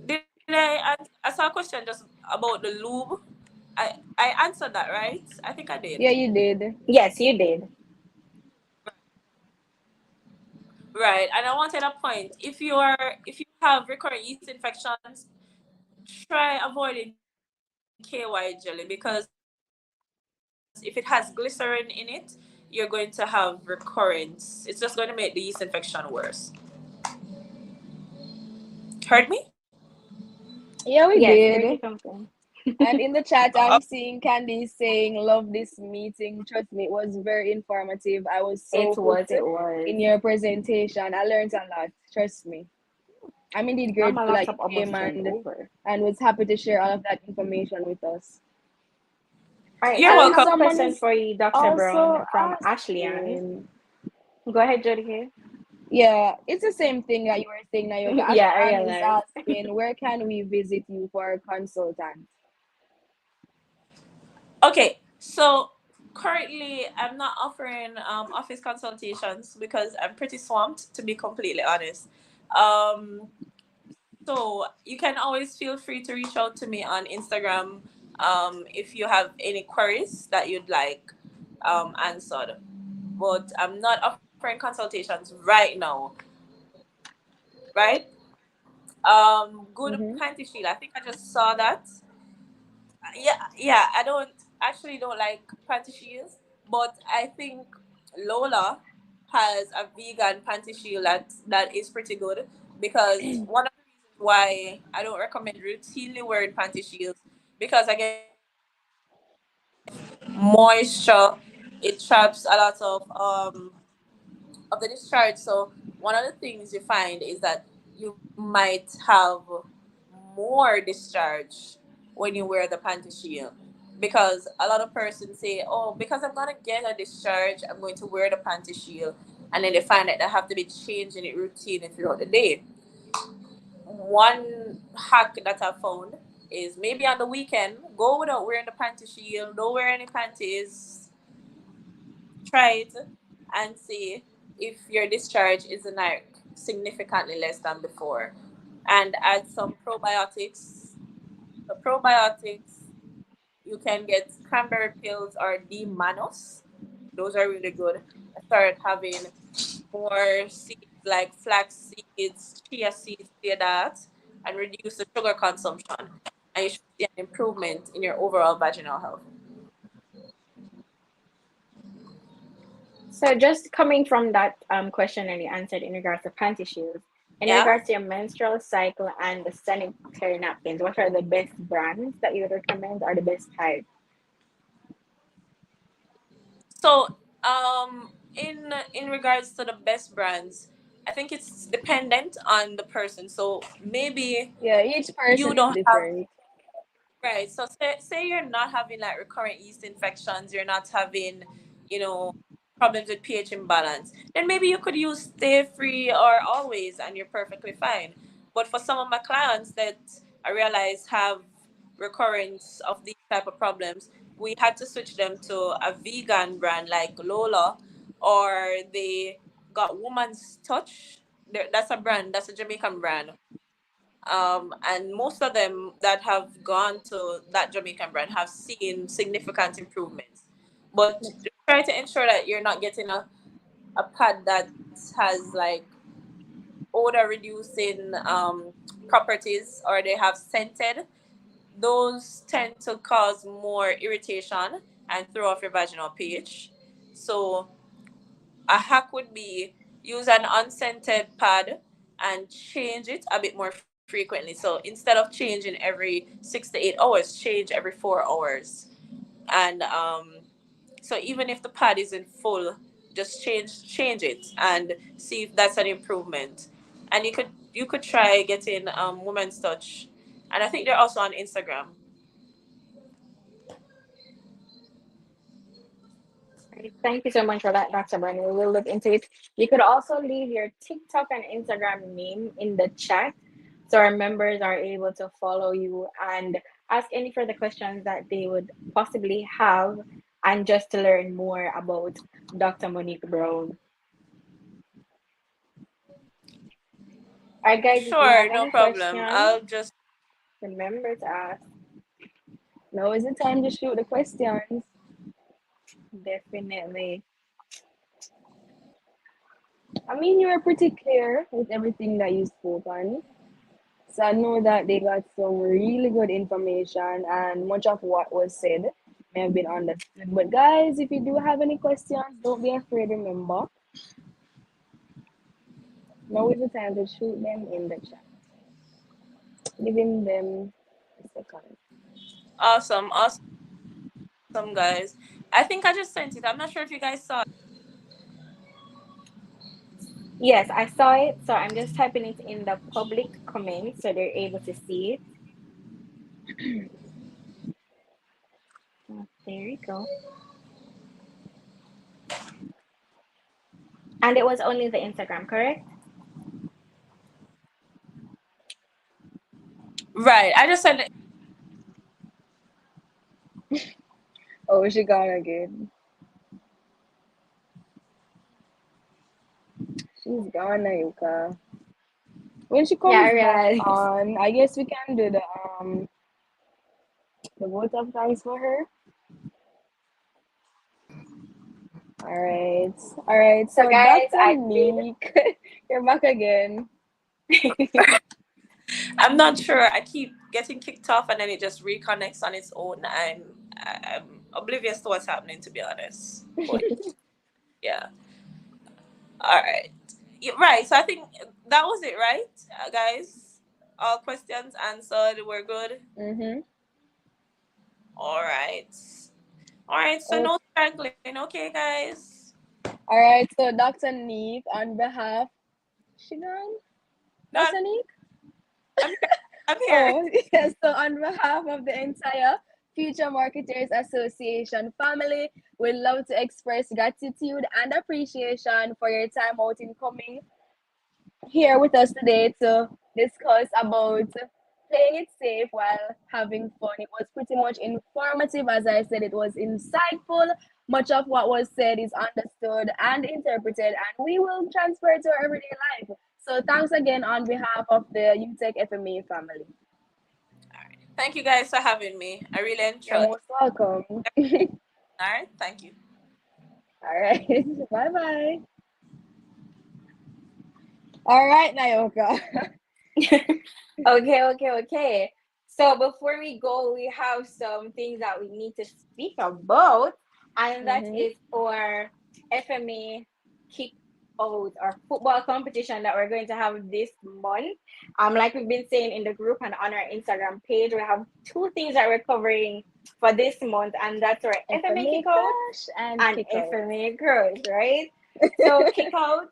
did I saw a question just about the lube. I answered that, right? I think I did. Yeah, you did. Yes, you did. Right. And I wanted a point. If you have recurrent yeast infections, try avoiding KY jelly because if it has glycerin in it, you're going to have recurrence. It's just going to make the yeast infection worse. Heard me? Yeah, we Yes, heard you did. something. And in the chat, I'm seeing Candy saying, "Love this meeting. Trust me, it was very informative. I was so It was, hooked it was. in your presentation. I learned a lot. Trust me. I'm indeed Mama grateful that you laptop almost came turned over. and was happy to share all of that information with us." All right, You're I And have a welcome. someone question is for you, Dr. also Brown, from Ashley Ann. asking, Go ahead, Jody. yeah, it's the same thing that you were saying, Nayoka. Ashley Yeah, I Ann is realized. asking, where can we visit you for a consultant? Okay, so currently I'm not offering office consultations because I'm pretty swamped, to be completely honest. Um, so you can always feel free to reach out to me on Instagram if you have any queries that you'd like answered. But I'm not offering consultations right now, right? Good Mm-hmm. panty shield. I think I just saw that. Yeah. I don't like panty shields, but I think Lola has a vegan panty shield that is pretty good because one of the reasons why I don't recommend routinely wearing panty shields because again, moisture, it traps a lot of the discharge. So one of the things you find is that you might have more discharge when you wear the panty shield, because a lot of persons say, oh, because I'm gonna get a discharge, I'm going to wear the panty shield, and then they find that they have to be changing it routine throughout the day. One hack that I found is maybe on the weekend, go without wearing the panty shield, don't wear any panties, try it and see if your discharge is like significantly less than before. And add some probiotics. The probiotics, you can get cranberry pills or D manos. Those are really good. Start having more seeds like flax seeds, chia seeds, say that, and reduce the sugar consumption. And you should see an improvement in your overall vaginal health. So just coming from that question and you answered in regards to panty shoes, in Yeah. regards to your menstrual cycle and the sanitary napkins, what are the best brands that you would recommend or the best type? So, in regards to the best brands, I think it's dependent on the person. So maybe Yeah, each you person is don't have. different. Right. So say you're not having like recurrent yeast infections, you're not having, you know, problems with pH imbalance, then maybe you could use Stay Free or Always and you're perfectly fine. But for some of my clients that I realize have recurrence of these type of problems, we had to switch them to a vegan brand like Lola, or they got Woman's Touch. That's a brand, that's a Jamaican brand, and most of them that have gone to that Jamaican brand have seen significant improvements. But try to ensure that you're not getting a pad that has like odor reducing properties, or they have scented. Those tend to cause more irritation and throw off your vaginal pH. So a hack would be use an unscented pad and change it a bit more frequently. So instead of changing every 6 to 8 hours, change every 4 hours. And so even if the pad isn't full, just change it and see if that's an improvement. And you could try getting Women's Touch, and I think they're also on Instagram. Right. Thank you so much for that, Dr. Bernie. We will look into it. You could also leave your TikTok and Instagram name in the chat so our members are able to follow you and ask any further questions that they would possibly have and just to learn more about Dr. Monique Brown. All right, guys, if you have Sure, no any problem. questions, I'll just remember to ask. Now is the time to shoot the questions. Definitely. I mean, you were pretty clear with everything that you spoke on. So I know that they got some really good information, and much of what was said may have been understood. But guys, if you do have any questions, don't be afraid, remember. Now is the time to shoot them in the chat. Giving them a second. awesome, awesome, guys. I think I just sent it. I'm not sure if you guys saw it. Yes, I saw it. So I'm just typing it in the public comment so they're able to see it. Oh, there you go. And it was only the Instagram, correct? Right. I just sent it. Oh, she gone again. She's gone, Ayuka. When she Yeah, I comes back realized. on, I guess we can do the vote of thanks for her. All right. So, So guys, Dr. I did. Meek, you're back again. I'm not sure. I keep getting kicked off and then it just reconnects on its own. And I'm oblivious to what's happening, to be honest. But yeah. All right. Yeah, right. So I think that was it, right, guys? All questions answered. We're good. Mm-hmm. All right. All right. So Oh, no struggling. Okay, guys. all right. So Dr. Neek, on behalf, she gone? No, Dr. Neek? I'm here. I'm here. Oh, yes. So, on behalf of the entire Future Marketers Association family, we'd love to express gratitude and appreciation for your time out in coming here with us today to discuss about playing it safe while having fun. It was pretty much informative. As I said, it was insightful. Much of what was said is understood and interpreted, and we will transfer it to our everyday life. So, thanks again on behalf of the Utech FMA family. Thank you guys for having me. I really You're enjoyed. most welcome. All right. Thank you. All right. Bye bye. All right, Nayoka. Okay. So before we go, we have some things that we need to speak about, and that Mm-hmm. is our FMA kick out our football competition that we're going to have this month. Like we've been saying in the group and on our Instagram page, we have two things that we're covering for this month, and that's our FMA FMA kick out crash and and kick out. FMA crush, right? So kick out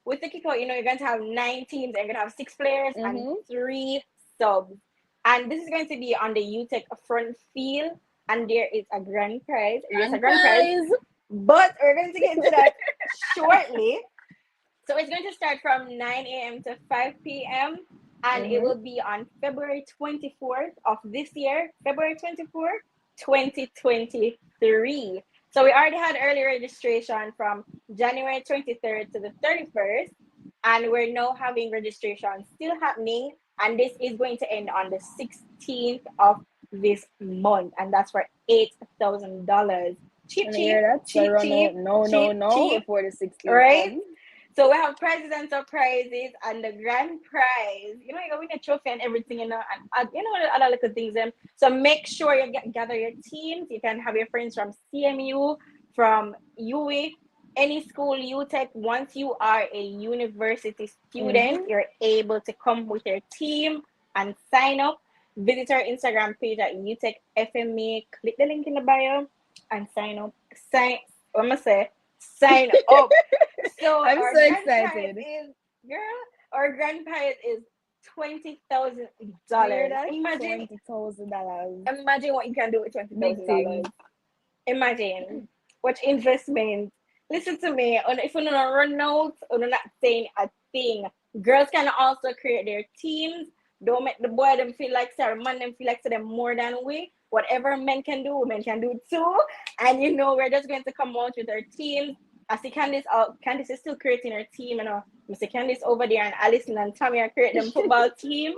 with the kick out, you're going to have 9 teams. You're going to have 6 players and Mm-hmm. 3 subs. And this is going to be on the UTech front field. And there is a grand prize. Yes, a Grand grand prize. prize. But we're going to get into that shortly. So it's going to start from 9 a.m. to 5 p.m. And it Mm-hmm. will be on February 24th of this year, February 24th, 2023. So we already had early registration from January 23rd to the 31st. And we're now having registration still happening. And this is going to end on the 16th of this month. And that's for $8,000. Cheap, And cheap, hear that? So cheap, run out. cheap, No, cheap, before the 16th right? comes. So we have prizes and surprises, and the grand prize. You win a trophy and everything, and the other little things. So make sure you gather your teams. You can have your friends from CMU, from UE, any school you take. Once you are a university student, Mm-hmm. you're able to come with your team and sign up. Visit our Instagram page at Utech FMA. Click the link in the bio and sign up. I'm gonna say sign up. So I'm our so grand prize excited. is, girl, our grand prize is Hear $20,000. that? Imagine, $20,000. imagine what you can do with Big $20,000. things. Imagine what investment. Listen to me. If you're not run out, you're not saying a thing. Girls can also create their teams. Don't make the boy them feel like sorry, man them feel like them more than we. Whatever men can do, women can do too. And we're just going to come out with our teams. I see Candice is still creating her team, Mr. Candice over there and Alison and Tommy are creating them football team.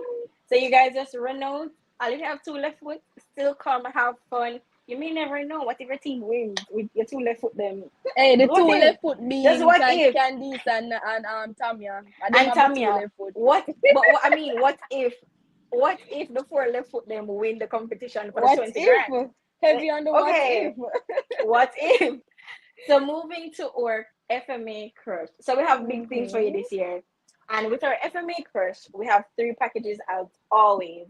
So you guys just run out. And if you have 2 left foot, still come have fun. You may never know what if your team wins with your 2 left foot them. Hey, the What two if? left foot Just being what if? Candice and Tamia. And them And have the two Tamia, left foot. I mean, what if the 4 left foot them win the competition for the What 20 if? grand? Heavy on the what Okay, if. what if? So moving to our FMA crush. So we have big things for you Mm-hmm. this year. And with our FMA crush, we have 3 packages as always.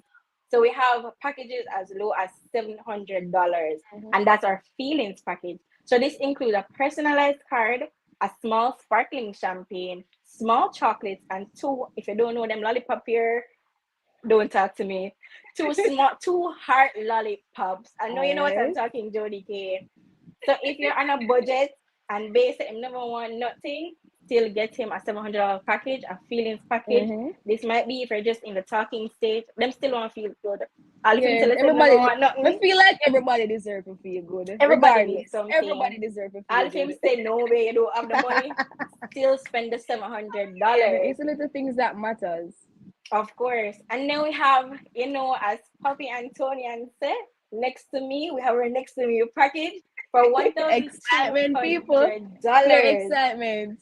So we have packages as low as $700, and that's our feelings package. So this includes a personalized card, a small sparkling champagne, small chocolates, and if you don't know them lollipop here, don't talk to me. Two heart lollipops. I know you know what I'm Alright. talking, Jody K. So if you're on a budget and base him never want nothing, still get him a $700 package, a feelings package. Mm-hmm. This might be if you're just in the talking stage. Them still want to feel good. All if him Yeah, tell us him never everybody. want I nothing. feel like everybody deserves to feel good, Everybody needs regardless. something. Everybody deserves to All feel if him good. say no way you don't have the money, still spend the $700. Yeah, it's the little things that matters. Of course. And then we have, as Poppy and Tony and said, next to me, we have our next to me package for Excitement, people. Pure $1,200. excitement.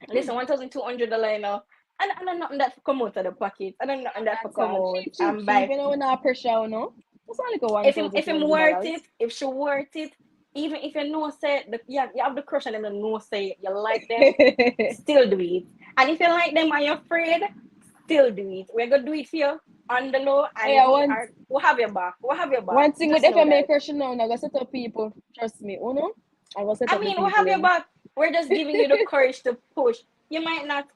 Listen, $1,200, I don't know nothing that come out of the pocket. I don't know nothing that for That's come all. out and Cheap. buy. You know, we're not pressure, no? That's only go If him worth $1,200. it, if she worth it, even if you know say you have the crush on them and know say you like them, still do it. And if you like them and you're afraid, still do it. We're gonna do it for you on the low, and Hey, I want we'll have your back. We'll have your back. one thing with Just know FMA that. question now, I'm gonna set up people. Trust me, Uno. I'm gonna set I up the mean, we'll people have your them. back. We're just giving you the courage to push. You might not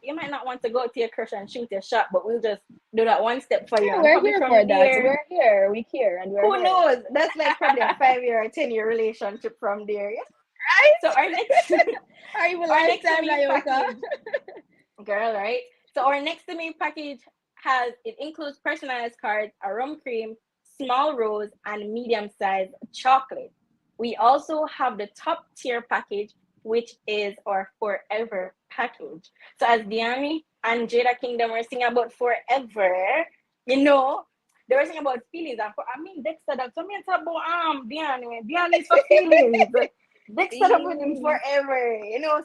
want to go to your crush and shoot your shot, but we'll just do that one step for you. Yeah, And we're probably here for from that. there, We're here. We care and we're who here. knows? That's like probably a 5-year or 10-year relationship from there. Yeah? Right? So our next Or even our next to lifetime, me Nayoka. package, girl, right? So our next to me package includes personalized cards, a rum cream, small rose, and medium sized chocolate. We also have the top tier package, which is our forever package. So as Diami and Jada Kingdom were singing about forever, you know, they were singing about feelings. And I mean, Dexter, that's what me talk about Diami. Diami is for feelings. Dexter up with him forever,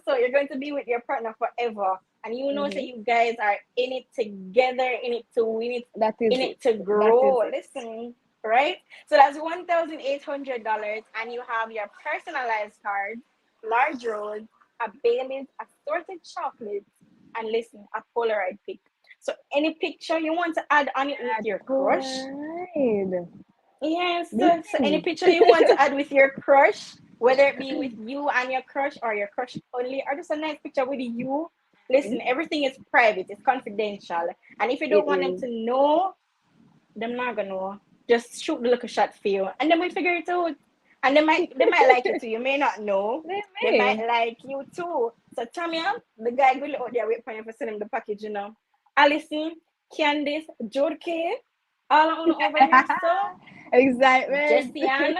so you're going to be with your partner forever. And so you guys are in it together, in it to win it, That is in it. it to grow. That is it. Listen, right? So that's $1,800, and you have your personalized cards, large rose, a Bailey's, assorted chocolates, and listen, a Polaroid pic. So any picture you want to add on it with your crush. Right. Yes, so any picture you want to add with your crush, whether it be with you and your crush or your crush only, or just a nice picture with you. Listen, everything is private, it's confidential. And if you don't want them to know, them not gonna know. Just shoot the little shot for you. And then we figure it out. And they might like you too. You may not know. They might like you too. So Tamia, the guy will out there wait for you for sending the package, Alison, Candice, Jode K, all of them over here, so Excitement. Jessiane,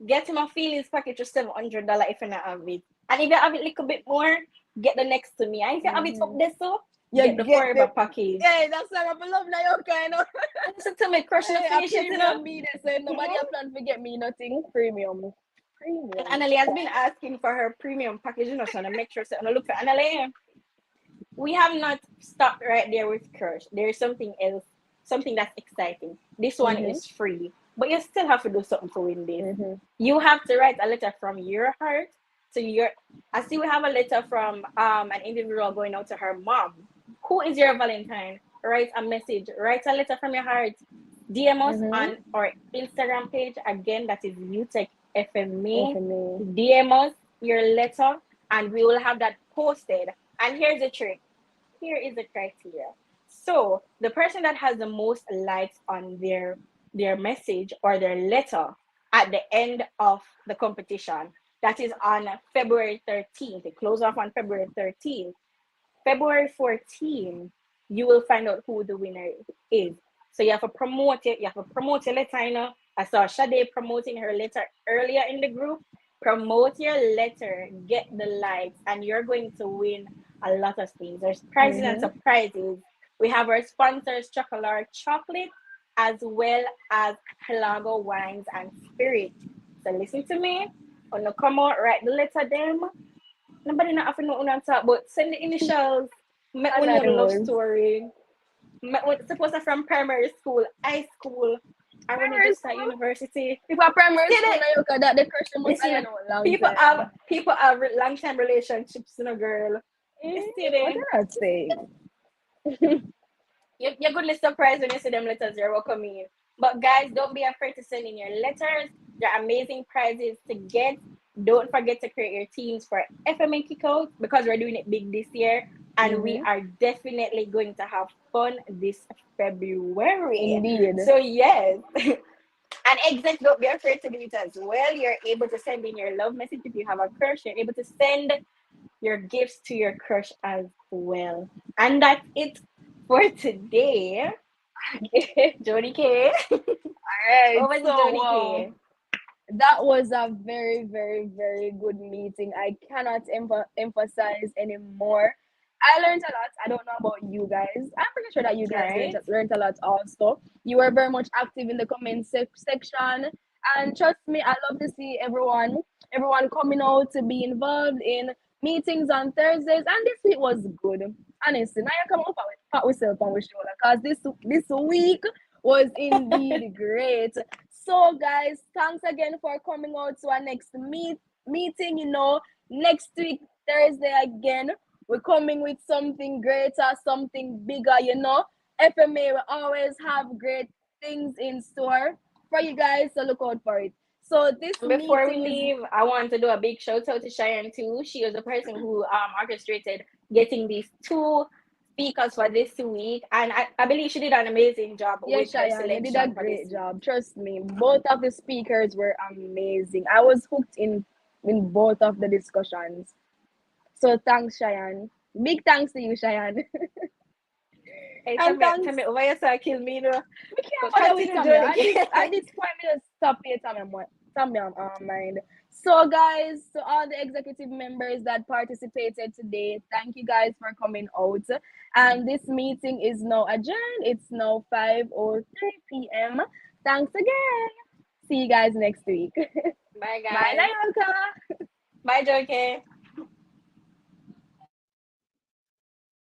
get him a feelings package for $700 if you not have it. And if you have it a little bit more, get the next to me. And if you have it up there, so get the forever package. Yeah, that's what I love now, kind of. Listen to me, crush the finish it, Me, they say nobody have plan to get me nothing premium. And Annalie has been asking for her premium package, so I'm make sure to look for Annalie. We have not stopped right there with crush. There is something else, something that's exciting. This one is free, but you still have to do something to win this. You have to write a letter from your heart to your. I see we have a letter from an individual going out to her mom. Who is your Valentine? Write a message. Write a letter from your heart. DM us on our Instagram page. Again, that is Utech FMA. DM us your letter, and we will have that posted. And here's the trick. Here is the criteria. So the person that has the most likes on their message or their letter at the end of the competition, that is on February 13th. It closes off on February 13th. February 14th, you will find out who the winner is. So you have to promote it. You have to promote your letter. I saw Sade promoting her letter earlier in the group. Promote your letter, get the likes, and you're going to win a lot of things. There's prizes and surprises. We have our sponsors, Chocolate, as well as Helago Wines and Spirits. So listen to me. When you come out, write the letter them. Nobody not have to know what I'm talking about. Send the initials. Make one your love story. Suppose I'm from primary school, high school, I want to just start university. People are primary school, that the question must be long people time. have long time relationships, girl. What not saying? You're good to surprise when you see them letters. You're welcome in. But guys, don't be afraid to send in your letters. There are amazing prizes to get. Don't forget to create your teams for FMA Kickout because we're doing it big this year. And we are definitely going to have fun this February. Indeed. So yes. And exes, don't be afraid to do it as well. You're able to send in your love message if you have a crush. You're able to send your gifts to your crush as well. And that's it for today. Jody K. All right. Over to Jody K. That was a very, very, very good meeting. I cannot emphasize anymore. I learned a lot. I don't know about you guys. I'm pretty sure that you guys learned a lot also. You were very much active in the comment section. And trust me, I love to see everyone coming out to be involved in meetings on Thursdays. And this week was good. Honestly, now you come up with pat yourself on your shoulder because this week was indeed great. So guys, thanks again for coming out to our next meeting. Next week, Thursday again. We're coming with something greater, something bigger, you know. FMA will always have great things in store for you guys, so look out for it. So this Before we meeting is leave, I want to do a big shout out to Cheyenne too. She was the person who orchestrated getting these two speakers for this week, and I believe she did an amazing job yeah, with her Cheyenne, you did a selection for this great week. job. Trust me, both of the speakers were amazing. I was hooked in both of the discussions. So thanks, Cheyenne. Big thanks to you, Cheyenne. Hey, And tell thanks. me over yourself, kill me, though. We can't But bother with continue Tammy. doing At it. this point, me just stop here, Tammy on mind. So, guys, to all the executive members that participated today, thank you guys for coming out. And this meeting is now adjourned. It's now 5:03 p.m. Thanks again. See you guys next week. Bye, Bye, guys. Nayoka. Bye, Joke.